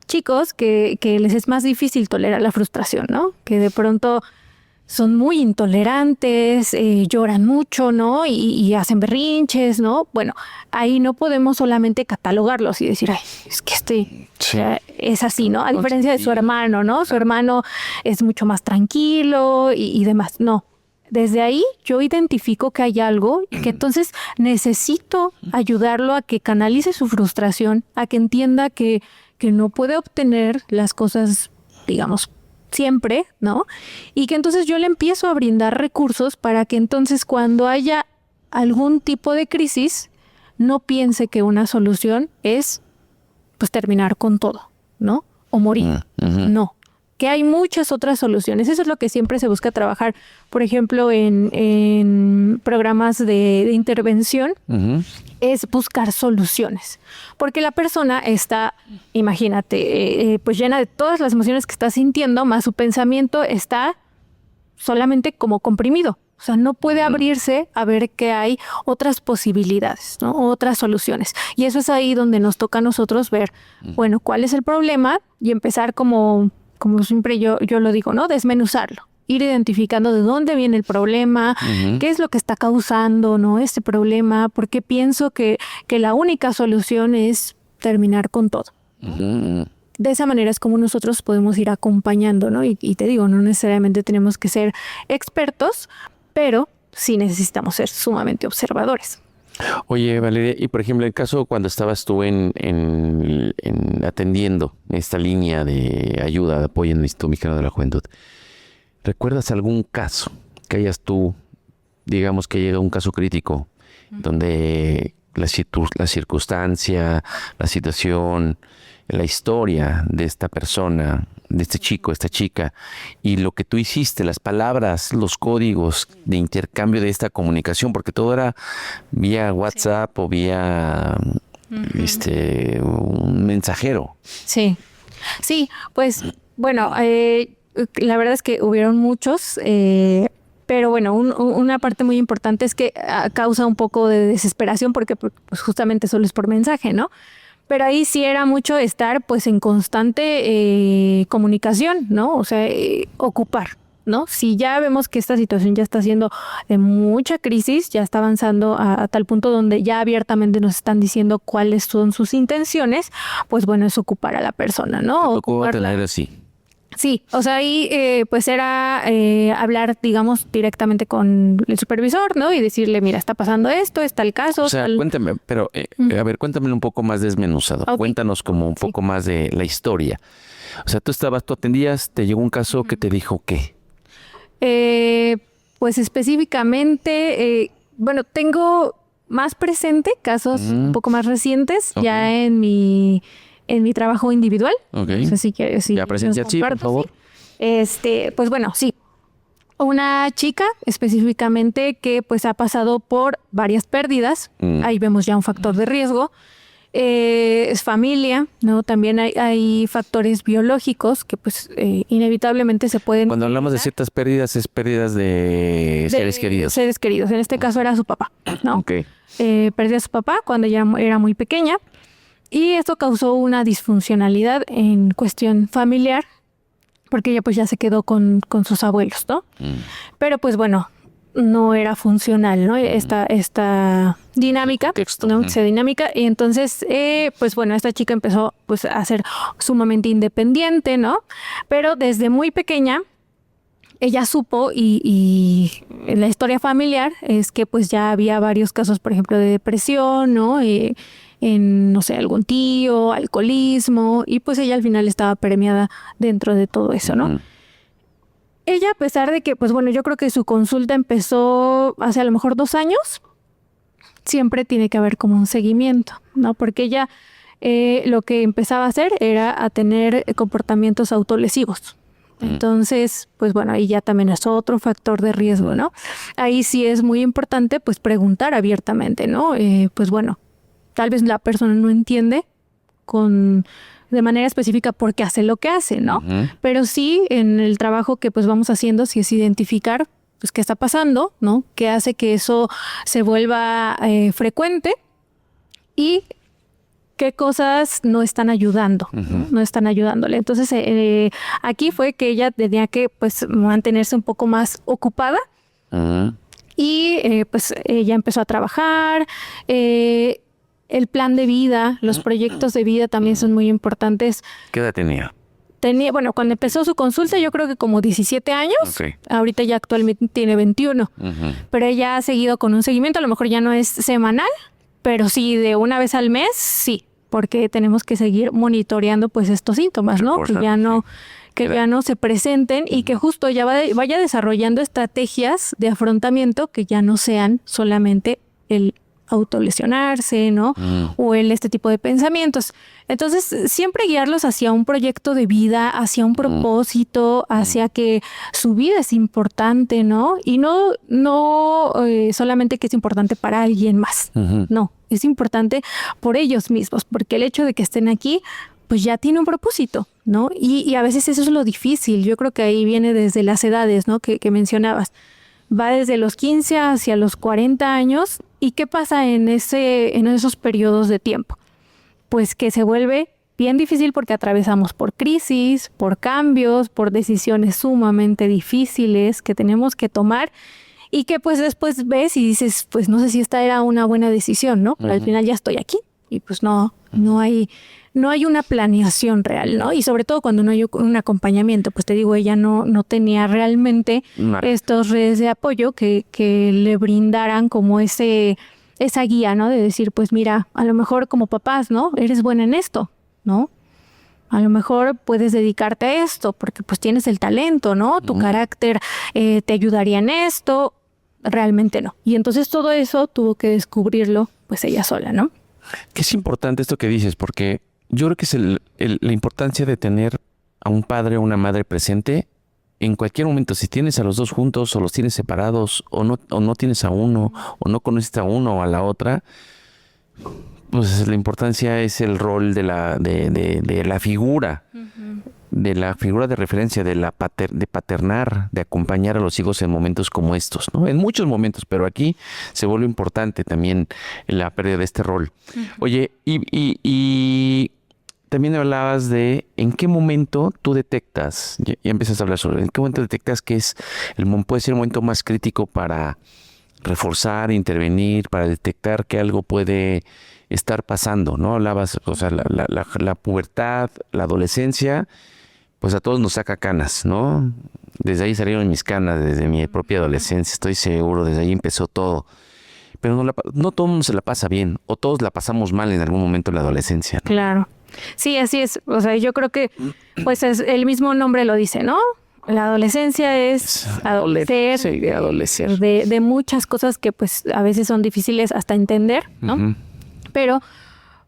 chicos que les es más difícil tolerar la frustración, ¿no? Que de pronto son muy intolerantes, lloran mucho, ¿no? Y hacen berrinches, ¿no? Bueno, ahí no podemos solamente catalogarlos y decir, ay, es que es así, ¿no? A diferencia de su hermano, ¿no? Su hermano es mucho más tranquilo y demás. No. Desde ahí yo identifico que hay algo y que entonces necesito ayudarlo a que canalice su frustración, a que entienda que no puede obtener las cosas, digamos, siempre, ¿no? Y que entonces yo le empiezo a brindar recursos para que entonces cuando haya algún tipo de crisis, no piense que una solución es, pues, terminar con todo, ¿no? O morir. Uh-huh. No. Que hay muchas otras soluciones. Eso es lo que siempre se busca trabajar, por ejemplo, en programas de intervención, uh-huh. Es buscar soluciones. Porque la persona está, imagínate, pues llena de todas las emociones que está sintiendo, más su pensamiento está solamente como comprimido. O sea, no puede abrirse a ver que hay otras posibilidades, ¿no? Otras soluciones. Y eso es ahí donde nos toca a nosotros ver, bueno, cuál es el problema y empezar como siempre yo lo digo, ¿no? Desmenuzarlo. Ir identificando de dónde viene el problema, uh-huh. Qué es lo que está causando, ¿no? Este problema, por qué pienso que la única solución es terminar con todo. Uh-huh. De esa manera es como nosotros podemos ir acompañando, ¿no? Y te digo, no necesariamente tenemos que ser expertos, pero sí necesitamos ser sumamente observadores. Oye, Valeria, y por ejemplo, el caso cuando estabas tú en atendiendo esta línea de ayuda, de apoyo en el Instituto Mexicano de la Juventud, ¿recuerdas algún caso que hayas tú, digamos que llega un caso crítico, donde la circunstancia, la situación, la historia de esta persona, de este chico, esta chica, y lo que tú hiciste, las palabras, los códigos de intercambio de esta comunicación, porque todo era vía WhatsApp, sí, o vía uh-huh. Un mensajero? Sí, pues bueno, la verdad es que hubieron muchos, pero bueno, una parte muy importante es que causa un poco de desesperación porque pues justamente solo es por mensaje, ¿no? Pero ahí sí era mucho estar pues en constante comunicación, ¿no? O sea, ocupar, ¿no? Si ya vemos que esta situación ya está siendo de mucha crisis, ya está avanzando a tal punto donde ya abiertamente nos están diciendo cuáles son sus intenciones, pues bueno, es ocupar a la persona, ¿no? ¿Te tocó tener así? Sí, o sea, ahí pues era hablar, digamos, directamente con el supervisor, ¿no? Y decirle, mira, está pasando esto, está el caso. O sea, cuéntame, pero a ver, cuéntame un poco más desmenuzado. Okay. Cuéntanos como un poco más de la historia. O sea, tú atendías, te llegó un caso que te dijo ¿qué? Pues específicamente, bueno, tengo más presente casos un poco más recientes, okay, ya en mi en mi trabajo individual. Ok. No sé si quieres. Ya presencia, sí, por favor. Pues bueno, sí. Una chica específicamente que pues ha pasado por varias pérdidas. Ahí vemos ya un factor de riesgo. Es familia, ¿no? También hay factores biológicos que pues inevitablemente se pueden... Cuando hablamos de ciertas pérdidas, es pérdidas de seres queridos. Seres queridos. En este caso era su papá, ¿no? Ok. Perdió a su papá cuando ella era muy pequeña y esto causó una disfuncionalidad en cuestión familiar porque ella pues ya se quedó con sus abuelos, ¿no? Pero pues bueno, no era funcional, ¿no? Esta dinámica, ¿no? Esa dinámica. Y entonces, pues bueno, esta chica empezó pues a ser sumamente independiente, ¿no? Pero desde muy pequeña, ella supo y en la historia familiar es que pues ya había varios casos, por ejemplo, de depresión, ¿no? En, no sé, algún tío, alcoholismo, y pues ella al final estaba permeada dentro de todo eso, ¿no? Ella, a pesar de que, pues bueno, yo creo que su consulta empezó hace a lo mejor 2 años, siempre tiene que haber como un seguimiento, ¿no? Porque ella lo que empezaba a hacer era a tener comportamientos autolesivos. Entonces, pues bueno, ahí ya también es otro factor de riesgo, ¿no? Ahí sí es muy importante, pues preguntar abiertamente, ¿no? Pues bueno, tal vez la persona no entiende de manera específica por qué hace lo que hace, ¿no? Pero sí, en el trabajo que pues vamos haciendo, sí es identificar pues qué está pasando, ¿no? Qué hace que eso se vuelva frecuente y qué cosas no están ayudando, no están ayudándole. Entonces, aquí fue que ella tenía que pues mantenerse un poco más ocupada y pues ella empezó a trabajar. El plan de vida, los proyectos de vida también son muy importantes. ¿Qué edad tenía? Bueno, cuando empezó su consulta yo creo que como 17 años. Okay. Ahorita ya actualmente tiene 21. Pero ella ha seguido con un seguimiento, a lo mejor ya no es semanal, pero sí de una vez al mes, sí. Porque tenemos que seguir monitoreando pues estos síntomas, ¿no? Que ya no se presenten y que justo ya vaya desarrollando estrategias de afrontamiento que ya no sean solamente el autolesionarse, ¿no? O este tipo de pensamientos. Entonces, siempre guiarlos hacia un proyecto de vida, hacia un propósito, hacia que su vida es importante, ¿no? Y no solamente que es importante para alguien más. No, es importante por ellos mismos, porque el hecho de que estén aquí, pues ya tiene un propósito, ¿no? Y a veces eso es lo difícil. Yo creo que ahí viene desde las edades, ¿no? Que mencionabas. Va desde los 15 hacia los 40 años. ¿Y qué pasa en esos periodos de tiempo? Pues que se vuelve bien difícil porque atravesamos por crisis, por cambios, por decisiones sumamente difíciles que tenemos que tomar y que pues después ves y dices, pues no sé si esta era una buena decisión, ¿no? Pero al final ya estoy aquí y pues no hay una planeación real, ¿no? Y sobre todo cuando no hay un acompañamiento, pues te digo, ella no tenía realmente estos redes de apoyo que le brindaran como esa guía, ¿no? De decir, pues mira, a lo mejor como papás, ¿no? Eres buena en esto, ¿no? A lo mejor puedes dedicarte a esto porque pues tienes el talento, ¿no? Tu carácter te ayudaría en esto. Realmente no. Y entonces todo eso tuvo que descubrirlo pues ella sola, ¿no? Que es importante esto que dices, porque yo creo que es la importancia de tener a un padre o una madre presente en cualquier momento. Si tienes a los dos juntos o los tienes separados o no tienes a uno o no conoces a uno o a la otra, pues la importancia es el rol de la figura, de la figura de referencia, de paternar, de acompañar a los hijos en momentos como estos, ¿no? En muchos momentos, pero aquí se vuelve importante también la pérdida de este rol. Oye, y también hablabas de en qué momento tú detectas, ya empiezas a hablar sobre en qué momento detectas que puede ser el momento más crítico para reforzar, intervenir, para detectar que algo puede estar pasando, ¿no? Hablabas, o sea, la pubertad, la adolescencia, pues a todos nos saca canas, ¿no? Desde ahí salieron mis canas, desde mi propia adolescencia, estoy seguro, desde ahí empezó todo. Pero no todo el mundo se la pasa bien, o todos la pasamos mal en algún momento en la adolescencia, ¿no? Claro. Sí, así es. O sea, yo creo que pues el mismo nombre lo dice, ¿no? La adolescencia es adolecer, sí, adolecer. De muchas cosas que pues a veces son difíciles hasta entender, ¿no? Pero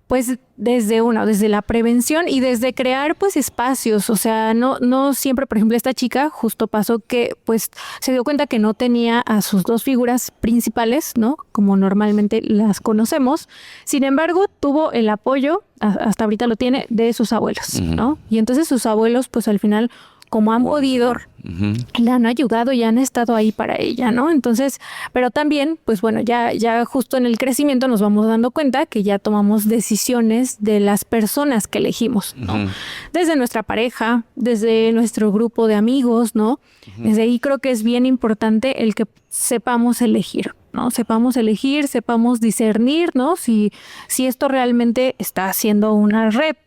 Pues desde la prevención y desde crear pues espacios, o sea, no siempre, por ejemplo, esta chica justo pasó que pues se dio cuenta que no tenía a sus dos figuras principales, ¿no? Como normalmente las conocemos. Sin embargo, tuvo el apoyo, hasta ahorita lo tiene, de sus abuelos, ¿no? Y entonces sus abuelos pues al final, como han podido, le han ayudado y han estado ahí para ella, ¿no? Entonces, pero también, pues bueno, ya justo en el crecimiento nos vamos dando cuenta que ya tomamos decisiones de las personas que elegimos, ¿no? Desde nuestra pareja, desde nuestro grupo de amigos, ¿no? Desde ahí creo que es bien importante el que sepamos elegir, ¿no? Sepamos elegir, sepamos discernir, ¿no? Si esto realmente está siendo una red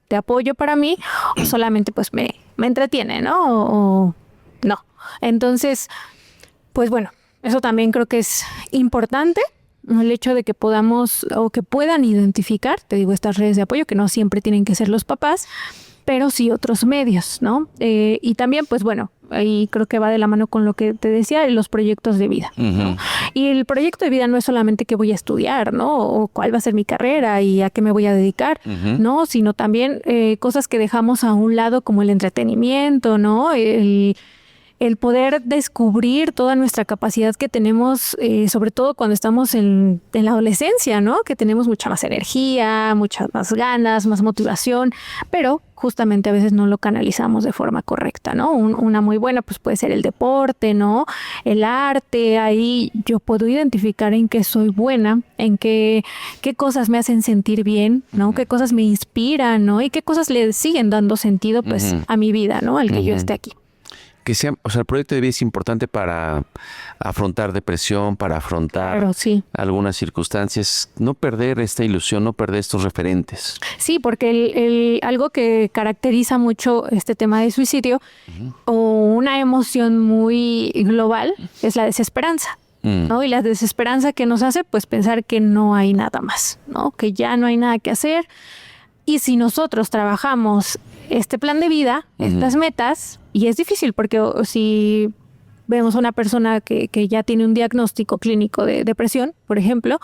de apoyo para mí o solamente pues me entretiene, ¿no? O no. Entonces, pues bueno, eso también creo que es importante, el hecho de que podamos o que puedan identificar, te digo, estas redes de apoyo, que no siempre tienen que ser los papás, pero sí otros medios, ¿no? Y también, pues bueno, ahí creo que va de la mano con lo que te decía, los proyectos de vida, ¿no? Y el proyecto de vida no es solamente qué voy a estudiar, ¿no? O cuál va a ser mi carrera y a qué me voy a dedicar, ¿no? Sino también cosas que dejamos a un lado como el entretenimiento, ¿no? El poder descubrir toda nuestra capacidad que tenemos, sobre todo cuando estamos en la adolescencia, ¿no? Que tenemos mucha más energía, muchas más ganas, más motivación, pero justamente a veces no lo canalizamos de forma correcta, ¿no? Una muy buena pues puede ser el deporte, ¿no? El arte, ahí yo puedo identificar en qué soy buena, en qué cosas me hacen sentir bien, ¿no? Qué cosas me inspiran, ¿no? Y qué cosas le siguen dando sentido pues a mi vida, ¿no? Al que yo esté aquí. Que sea, o sea, el proyecto de vida es importante para afrontar depresión, para afrontar algunas circunstancias, no perder esta ilusión, no perder estos referentes. Sí, porque algo que caracteriza mucho este tema de suicidio o una emoción muy global es la desesperanza, ¿no? Y la desesperanza que nos hace pues pensar que no hay nada más, ¿no? Que ya no hay nada que hacer. Y si nosotros trabajamos este plan de vida, estas metas, y es difícil porque si vemos a una persona que ya tiene un diagnóstico clínico de depresión, por ejemplo,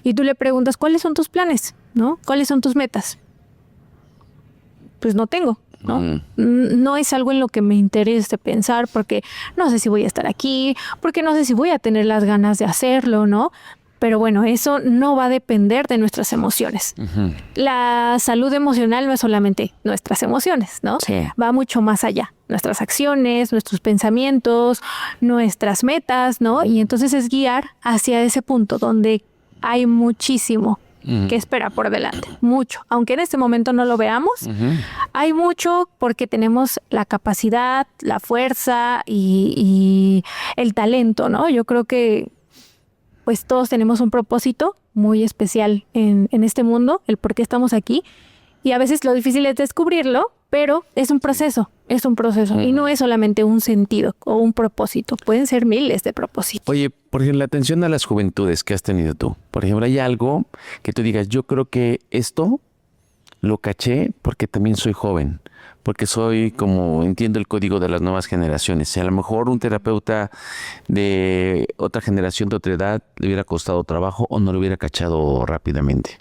y tú le preguntas, ¿cuáles son tus planes? ¿No? ¿Cuáles son tus metas? Pues no tengo, ¿no? No es algo en lo que me interese pensar porque no sé si voy a estar aquí, porque no sé si voy a tener las ganas de hacerlo, ¿no? Pero bueno, eso no va a depender de nuestras emociones. La salud emocional no es solamente nuestras emociones, ¿no? Sí. Va mucho más allá. Nuestras acciones, nuestros pensamientos, nuestras metas, ¿no? Y entonces es guiar hacia ese punto donde hay muchísimo que espera por delante. Mucho. Aunque en este momento no lo veamos, hay mucho porque tenemos la capacidad, la fuerza y el talento, ¿no? Yo creo que pues todos tenemos un propósito muy especial en este mundo, el por qué estamos aquí. Y a veces lo difícil es descubrirlo, pero es un proceso. Y no es solamente un sentido o un propósito. Pueden ser miles de propósitos. Oye, por ejemplo, la atención a las juventudes que has tenido tú. Por ejemplo, ¿hay algo que tú digas, yo creo que esto lo caché porque también soy joven? Porque soy como, entiendo el código de las nuevas generaciones. Si a lo mejor un terapeuta de otra generación, de otra edad, le hubiera costado trabajo o no lo hubiera cachado rápidamente.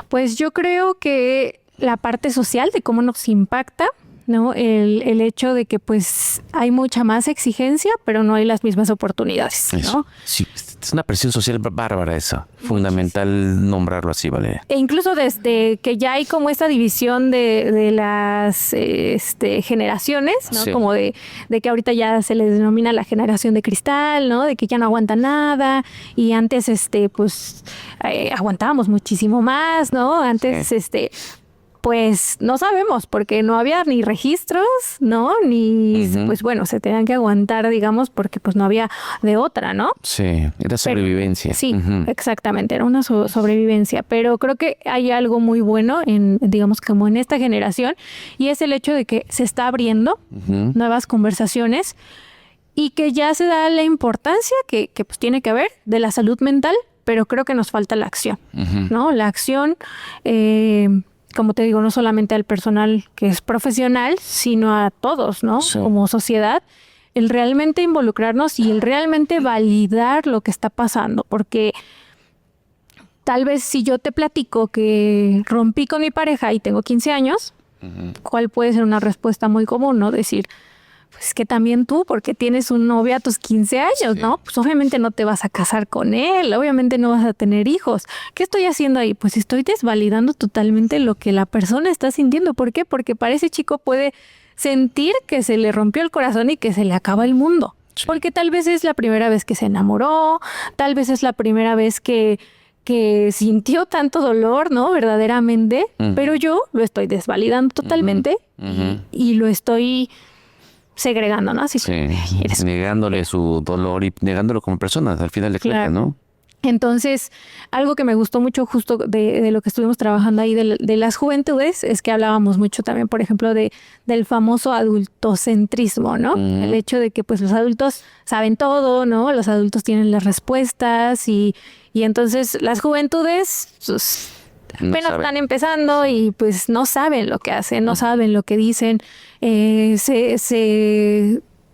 Pues yo creo que la parte social de cómo nos impacta, ¿no? El hecho de que pues hay mucha más exigencia, pero no hay las mismas oportunidades, ¿no? Eso. Sí, es una presión social bárbara esa. Fundamental nombrarlo así, Valeria. E incluso desde que ya hay como esta división de las generaciones, ¿no? Sí. Como de que ahorita ya se les denomina la generación de cristal, ¿no? De que ya no aguanta nada y antes aguantábamos muchísimo más, ¿no? Antes pues no sabemos porque no había ni registros, ¿no? Ni, pues bueno, se tenían que aguantar, digamos, porque pues no había de otra, ¿no? Sí, era sobrevivencia. Pero, sí, exactamente, era una sobrevivencia. Pero creo que hay algo muy bueno digamos, como en esta generación, y es el hecho de que se está abriendo nuevas conversaciones y que ya se da la importancia que pues tiene que haber de la salud mental, pero creo que nos falta la acción, ¿no? La acción, como te digo, no solamente al personal que es profesional, sino a todos, ¿no? Sí. Como sociedad, el realmente involucrarnos y el realmente validar lo que está pasando, porque tal vez si yo te platico que rompí con mi pareja y tengo 15 años, ¿cuál puede ser una respuesta muy común, no? Decir, pues que también tú, porque tienes un novio a tus 15 años, ¿no? Pues obviamente no te vas a casar con él, obviamente no vas a tener hijos. ¿Qué estoy haciendo ahí? Pues estoy desvalidando totalmente lo que la persona está sintiendo. ¿Por qué? Porque para ese chico puede sentir que se le rompió el corazón y que se le acaba el mundo. Sí. Porque tal vez es la primera vez que se enamoró, tal vez es la primera vez que sintió tanto dolor, ¿no? Verdaderamente, pero yo lo estoy desvalidando totalmente y lo estoy segregando, ¿no? Así negándole su dolor y negándolo como persona, al final de cuentas, ¿no? Entonces, algo que me gustó mucho justo de lo que estuvimos trabajando ahí de las juventudes es que hablábamos mucho también, por ejemplo, del famoso adultocentrismo, ¿no? El hecho de que pues los adultos saben todo, ¿no? Los adultos tienen las respuestas y entonces las juventudes pues, apenas están empezando y pues no saben lo que hacen, no saben lo que dicen.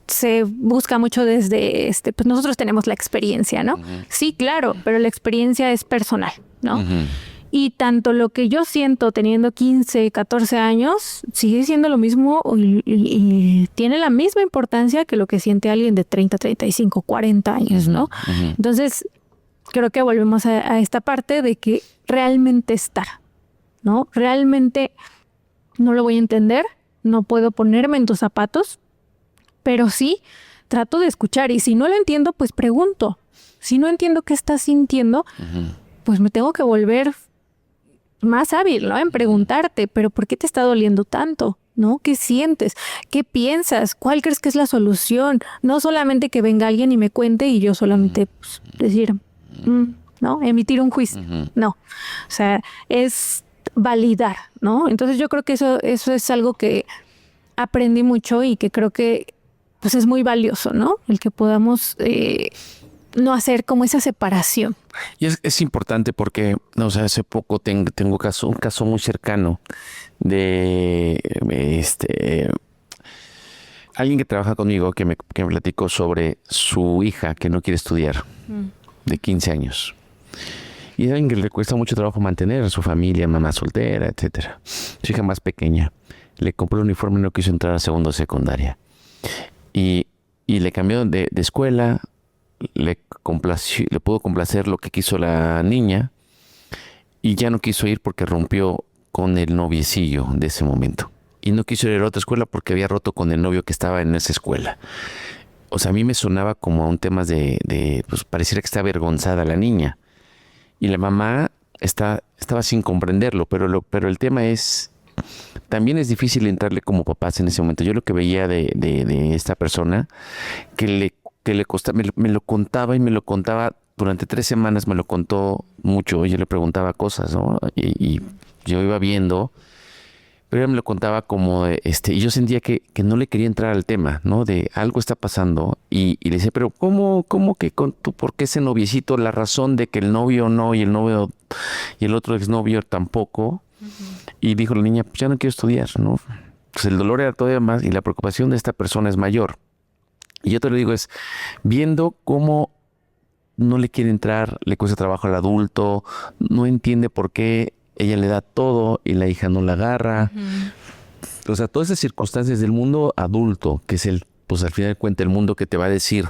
Se busca mucho desde pues nosotros tenemos la experiencia, ¿no? Sí, claro, pero la experiencia es personal, ¿no? Y tanto lo que yo siento teniendo 15, 14 años sigue siendo lo mismo y tiene la misma importancia que lo que siente alguien de 30, 35, 40 años, ¿no? Entonces, creo que volvemos a esta parte de que realmente estar, ¿no? Realmente no lo voy a entender, no puedo ponerme en tus zapatos, pero sí trato de escuchar y si no lo entiendo, pues pregunto. Si no entiendo qué estás sintiendo, pues me tengo que volver más hábil, ¿no? En preguntarte, pero ¿por qué te está doliendo tanto? ¿No? ¿Qué sientes? ¿Qué piensas? ¿Cuál crees que es la solución? No solamente que venga alguien y me cuente y yo solamente pues, decir, ¿no? Emitir un juicio. No. O sea, es validar, ¿no? Entonces yo creo que eso es algo que aprendí mucho y que creo que pues es muy valioso, ¿no? El que podamos no hacer como esa separación. Y es importante porque, o sea, hace poco tengo un caso muy cercano de alguien que trabaja conmigo que me platicó sobre su hija que no quiere estudiar, de 15 años. Y es alguien que le cuesta mucho trabajo mantener a su familia, mamá soltera, etcétera. Su hija más pequeña le compró el uniforme y no quiso entrar a segundo de secundaria. Y le cambió de escuela, le pudo complacer lo que quiso la niña y ya no quiso ir porque rompió con el noviecillo de ese momento. Y no quiso ir a otra escuela porque había roto con el novio que estaba en esa escuela. O sea, a mí me sonaba como a un tema pues pareciera que está avergonzada la niña. Y la mamá estaba sin comprenderlo, pero el tema es... También es difícil entrarle como papás en ese momento. Yo lo que veía de esta persona, que le costaba, me lo contaba y me lo contaba durante 3 semanas, me lo contó mucho. Yo le preguntaba cosas, ¿no? Y yo iba viendo, pero ella me lo contaba como, y yo sentía que no le quería entrar al tema, ¿no? De algo está pasando. Y le decía, pero ¿cómo que por qué ese noviecito? La razón de que el novio no y el novio y el otro exnovio tampoco. Y dijo la niña, pues ya no quiero estudiar, ¿no? Pues el dolor era todavía más y la preocupación de esta persona es mayor. Y yo te lo digo, es viendo cómo no le quiere entrar, le cuesta trabajo al adulto, no entiende por qué ella le da todo y la hija no la agarra. O sea, todas esas circunstancias del mundo adulto, que es pues al final de cuentas el mundo que te va a decir,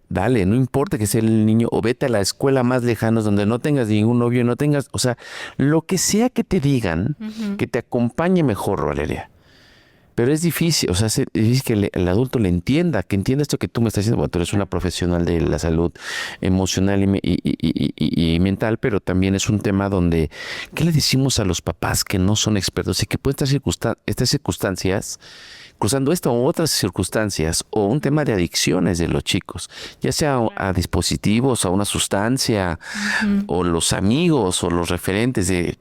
dale, no importa que sea el niño, o vete a la escuela más lejana donde no tengas ningún novio, no tengas, o sea, lo que sea que te digan, que te acompañe mejor, Valeria. Pero es difícil, o sea, es difícil que el adulto le entienda, que entienda esto que tú me estás diciendo. Bueno, tú eres una profesional de la salud emocional y mental, pero también es un tema donde, ¿qué le decimos a los papás que no son expertos y que pueden estar estas circunstancias, cruzando esta u otras circunstancias, o un tema de adicciones de los chicos, ya sea a dispositivos, a una sustancia, o los amigos, o los referentes de...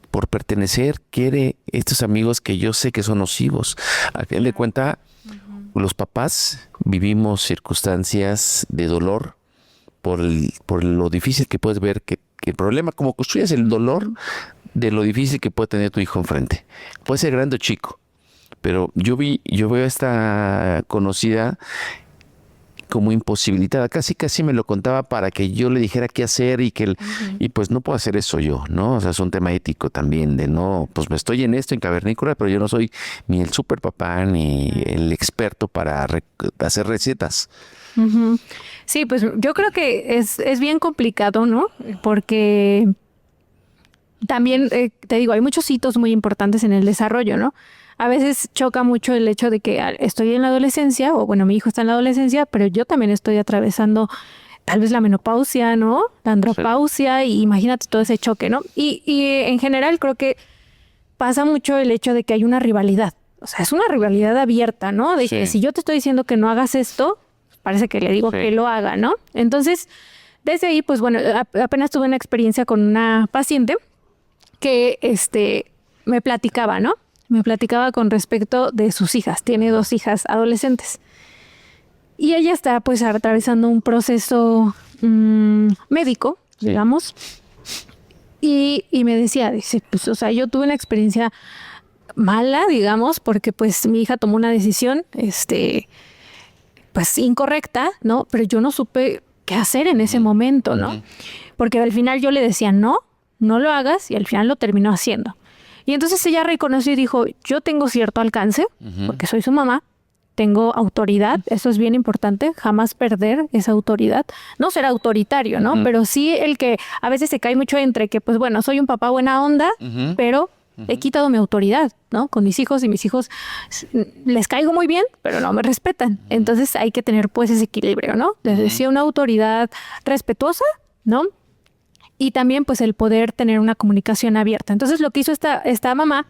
por pertenecer, quiere estos amigos que yo sé que son nocivos. Al final de cuentas, los papás vivimos circunstancias de dolor por lo difícil que puedes ver que el problema, como construyes el dolor de lo difícil que puede tener tu hijo enfrente. Puede ser grande o chico, pero yo veo a esta conocida como imposibilitada. Casi me lo contaba para que yo le dijera qué hacer y pues no puedo hacer eso yo, ¿no? O sea, es un tema ético también de no, pues me estoy en esto, en cavernícola, pero yo no soy ni el super papá ni el experto para hacer recetas. Ujú. Sí, pues yo creo que es bien complicado, ¿no? Porque también, te digo, hay muchos hitos muy importantes en el desarrollo, ¿no? A veces choca mucho el hecho de que estoy en la adolescencia, o bueno, mi hijo está en la adolescencia, pero yo también estoy atravesando tal vez la menopausia, ¿no? La andropausia, y imagínate todo ese choque, ¿no? Y en general creo que pasa mucho el hecho de que hay una rivalidad. O sea, es una rivalidad abierta, ¿no? De que si yo te estoy diciendo que no hagas esto, parece que le digo que lo haga, ¿no? Entonces, desde ahí, pues bueno, apenas tuve una experiencia con una paciente que me platicaba, ¿no? Me platicaba con respecto de sus hijas. Tiene 2 hijas adolescentes. Y ella está pues atravesando un proceso médico, digamos. Y me decía, dice, pues, o sea, yo tuve una experiencia mala, digamos, porque pues mi hija tomó una decisión, pues incorrecta, ¿no? Pero yo no supe qué hacer en ese momento, ¿no? Porque al final yo le decía, no lo hagas, y al final lo terminó haciendo. Y entonces ella reconoció y dijo, yo tengo cierto alcance, porque soy su mamá, tengo autoridad, eso es bien importante, jamás perder esa autoridad, no ser autoritario, ¿no? Pero sí el que a veces se cae mucho entre que, pues bueno, soy un papá buena onda, pero he quitado mi autoridad, ¿no? Con mis hijos, y mis hijos les caigo muy bien, pero no me respetan. Entonces hay que tener pues ese equilibrio, ¿no? Les decía, una autoridad respetuosa, ¿no? Y también pues el poder tener una comunicación abierta. Entonces lo que hizo esta mamá,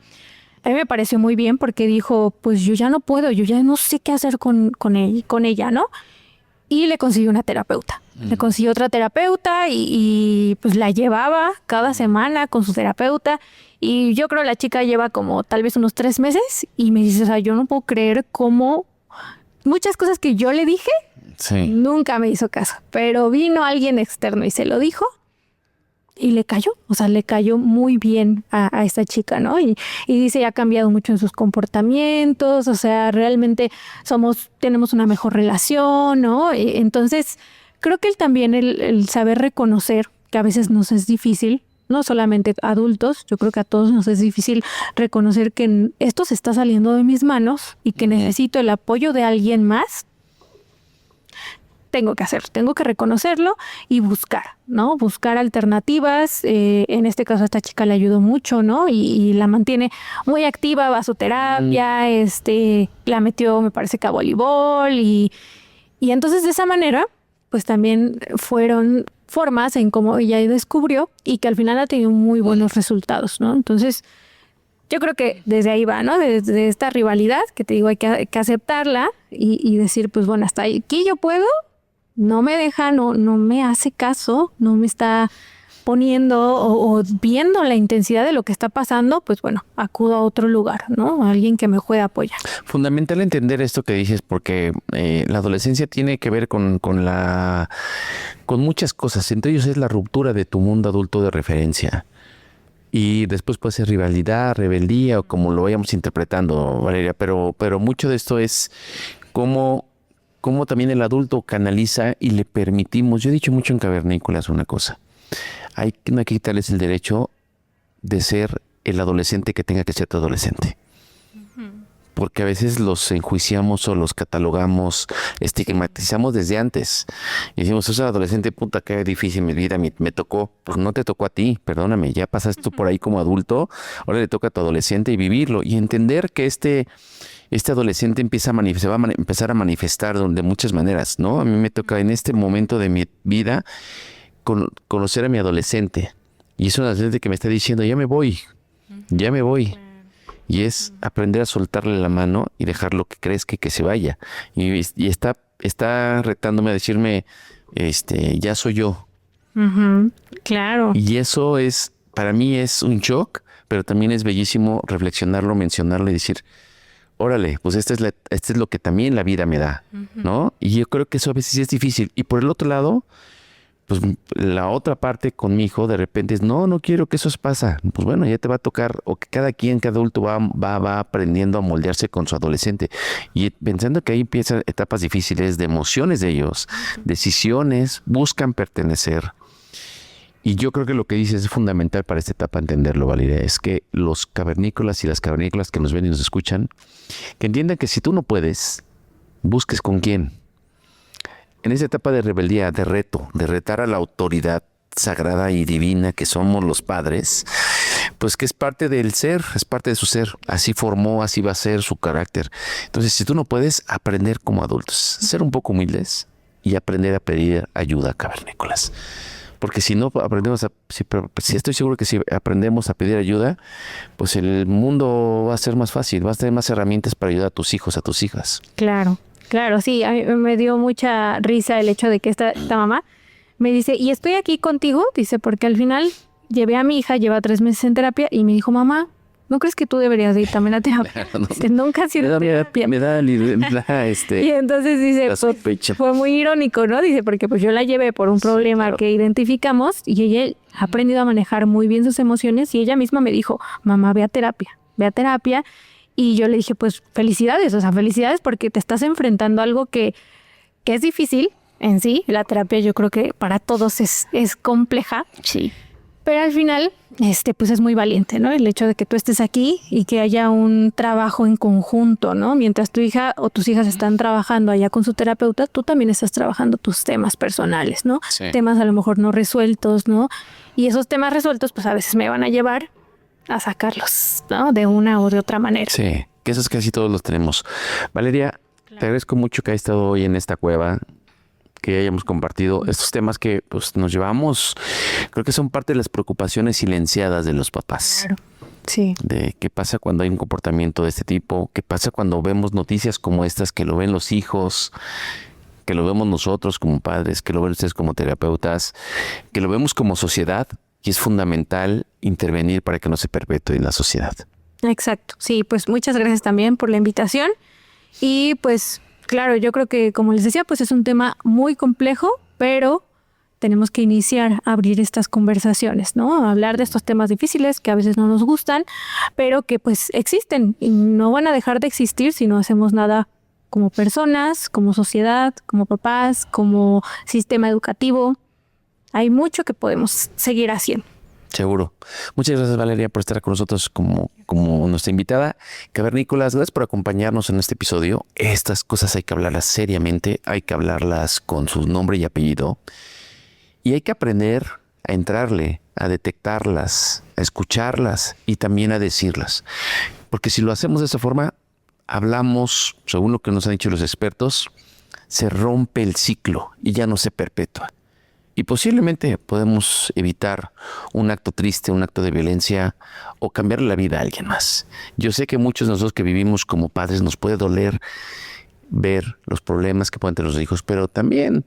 a mí me pareció muy bien, porque dijo, pues yo ya no puedo, yo ya no sé qué hacer con ella, ¿no? Y le consiguió una terapeuta. Le consiguió otra terapeuta y pues la llevaba cada semana con su terapeuta. Y yo creo la chica lleva como tal vez unos 3 meses y me dice, o sea, yo no puedo creer cómo muchas cosas que yo le dije, nunca me hizo caso. Pero vino alguien externo y se lo dijo. Y le cayó, o sea, le cayó muy bien a esta chica, ¿no? Y dice, ha cambiado mucho en sus comportamientos, o sea, realmente tenemos una mejor relación, ¿no? Entonces, creo que el saber reconocer, que a veces nos es difícil, no solamente adultos, yo creo que a todos nos es difícil reconocer que esto se está saliendo de mis manos y que necesito el apoyo de alguien más. Tengo que reconocerlo y buscar, ¿no? Buscar alternativas. En este caso, a esta chica le ayudó mucho, ¿no? Y la mantiene muy activa, va a su terapia, la metió, me parece que a voleibol y entonces de esa manera, pues también fueron formas en cómo ella descubrió y que al final ha tenido muy buenos resultados, ¿no? Entonces, yo creo que desde ahí va, ¿no? Desde esta rivalidad, que te digo, hay que aceptarla y decir, pues bueno, hasta aquí yo puedo. No me deja, no me hace caso, no me está poniendo o viendo la intensidad de lo que está pasando, pues bueno, acudo a otro lugar, ¿no? A alguien que me pueda apoyar. Fundamental entender esto que dices, porque la adolescencia tiene que ver con muchas cosas. Entre ellos es la ruptura de tu mundo adulto de referencia. Y después puede ser rivalidad, rebeldía o como lo vayamos interpretando, Valeria. Pero mucho de esto es cómo también el adulto canaliza y le permitimos. Yo he dicho mucho en Cavernícolas una cosa. Hay que quitarles el derecho de ser el adolescente que tenga que ser tu adolescente. Porque a veces los enjuiciamos o los catalogamos, estigmatizamos desde antes. Y decimos, sos adolescente, puta, qué difícil mi vida, me tocó. Pues no te tocó a ti, perdóname, ya pasaste tú por ahí como adulto, ahora le toca a tu adolescente y vivirlo. Y entender que este adolescente se va a empezar a manifestar de muchas maneras, ¿no? A mí me toca en este momento de mi vida conocer a mi adolescente. Y es un adolescente que me está diciendo, ya me voy. Y es aprender a soltarle la mano y dejarlo que crezca y que se vaya. Y está retándome a decirme, ya soy yo. Claro. Y eso para mí es un shock, pero también es bellísimo reflexionarlo, mencionarlo y decir, órale, pues este es lo que también la vida me da, ¿no? Y yo creo que eso a veces es difícil. Y por el otro lado, pues la otra parte con mi hijo de repente es, no quiero que eso pasa. Pues bueno, ya te va a tocar, o que cada adulto va aprendiendo a moldearse con su adolescente. Y pensando que ahí empiezan etapas difíciles de emociones de ellos, decisiones, buscan pertenecer. Y yo creo que lo que dices es fundamental para esta etapa entenderlo, Valeria, es que los cavernícolas y las cavernícolas que nos ven y nos escuchan, que entiendan que si tú no puedes, busques con quién. En esa etapa de rebeldía, de reto, de retar a la autoridad sagrada y divina que somos los padres, pues que es parte del ser, es parte de su ser. Así formó, así va a ser su carácter. Entonces, si tú no puedes, aprender como adultos, ser un poco humildes y aprender a pedir ayuda, cavernícolas. Porque si no aprendemos si estoy seguro que si aprendemos a pedir ayuda, pues el mundo va a ser más fácil, vas a tener más herramientas para ayudar a tus hijos, a tus hijas. Claro, sí, a mí me dio mucha risa el hecho de que esta mamá me dice, y estoy aquí contigo, dice, porque al final llevé a mi hija, lleva 3 meses en terapia, y me dijo, mamá, ¿no crees que tú deberías ir también a terapia? Claro, no. Dice, nunca has ido a terapia. Me da y entonces dice, fue muy irónico, ¿no? Dice, porque pues yo la llevé por un problema claro. que identificamos y ella ha aprendido a manejar muy bien sus emociones y ella misma me dijo, mamá, ve a terapia. Y yo le dije, pues felicidades porque te estás enfrentando a algo que es difícil en sí. La terapia yo creo que para todos es compleja. Sí. Pero al final, pues es muy valiente, ¿no? El hecho de que tú estés aquí y que haya un trabajo en conjunto, ¿no? Mientras tu hija o tus hijas están trabajando allá con su terapeuta, tú también estás trabajando tus temas personales, ¿no? Sí. Temas a lo mejor no resueltos, ¿no? Y esos temas resueltos, pues a veces me van a llevar a sacarlos, ¿no? De una o de otra manera. Sí, que esos casi todos los tenemos. Valeria, claro. Te agradezco mucho que hayas estado hoy en esta cueva, que hayamos compartido estos temas que pues nos llevamos, creo que son parte de las preocupaciones silenciadas de los papás. Claro, sí. De qué pasa cuando hay un comportamiento de este tipo, qué pasa cuando vemos noticias como estas que lo ven los hijos, que lo vemos nosotros como padres, que lo ven ustedes como terapeutas, que lo vemos como sociedad y es fundamental intervenir para que no se perpetúe en la sociedad. Exacto, sí, pues muchas gracias también por la invitación y pues claro, yo creo que, como les decía, pues es un tema muy complejo, pero tenemos que iniciar a abrir estas conversaciones, ¿no? Hablar de estos temas difíciles que a veces no nos gustan, pero que pues existen y no van a dejar de existir si no hacemos nada como personas, como sociedad, como papás, como sistema educativo. Hay mucho que podemos seguir haciendo. Seguro. Muchas gracias, Valeria, por estar con nosotros como nuestra invitada. Cavernícolas, gracias por acompañarnos en este episodio. Estas cosas hay que hablarlas seriamente, hay que hablarlas con su nombre y apellido. Y hay que aprender a entrarle, a detectarlas, a escucharlas y también a decirlas. Porque si lo hacemos de esa forma, hablamos, según lo que nos han dicho los expertos, se rompe el ciclo y ya no se perpetúa. Y posiblemente podemos evitar un acto triste, un acto de violencia o cambiarle la vida a alguien más. Yo sé que muchos de nosotros que vivimos como padres nos puede doler ver los problemas que pueden tener los hijos, pero también,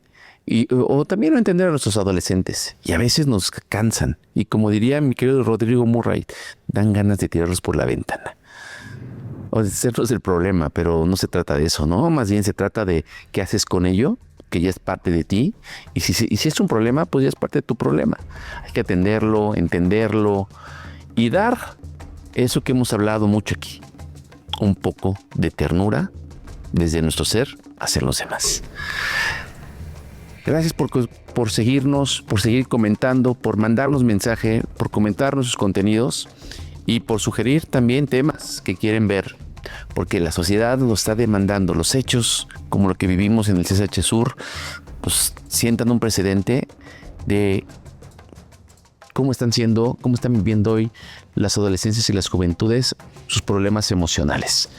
o también entender a nuestros adolescentes. Y a veces nos cansan. Y como diría mi querido Rodrigo Murray, dan ganas de tirarlos por la ventana. O de hacernos el problema, pero no se trata de eso, ¿no? Más bien se trata de qué haces con ello, que ya es parte de ti, y si es un problema, pues ya es parte de tu problema. Hay que atenderlo, entenderlo y dar eso que hemos hablado mucho aquí, un poco de ternura desde nuestro ser hacia los demás. Gracias por seguirnos, por seguir comentando, por mandarnos mensaje, por comentar nuestros contenidos y por sugerir también temas que quieren ver. Porque la sociedad lo está demandando. Los hechos, como lo que vivimos en el CCH Sur, pues sientan un precedente de cómo están viviendo hoy las adolescencias y las juventudes sus problemas emocionales.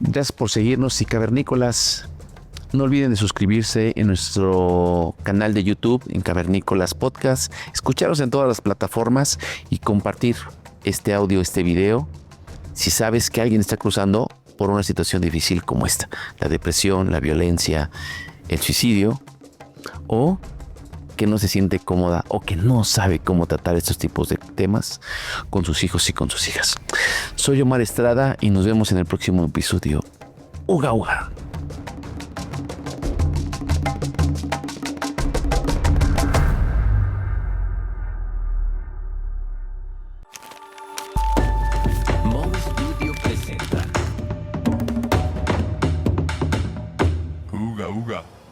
Gracias por seguirnos y cavernícolas. No olviden de suscribirse en nuestro canal de YouTube, en Cavernícolas Podcast, escucharnos en todas las plataformas y compartir este audio, este video. Si sabes que alguien está cruzando por una situación difícil como esta, la depresión, la violencia, el suicidio, o que no se siente cómoda o que no sabe cómo tratar estos tipos de temas con sus hijos y con sus hijas. Soy Omar Estrada y nos vemos en el próximo episodio. Uga, uga. lugar.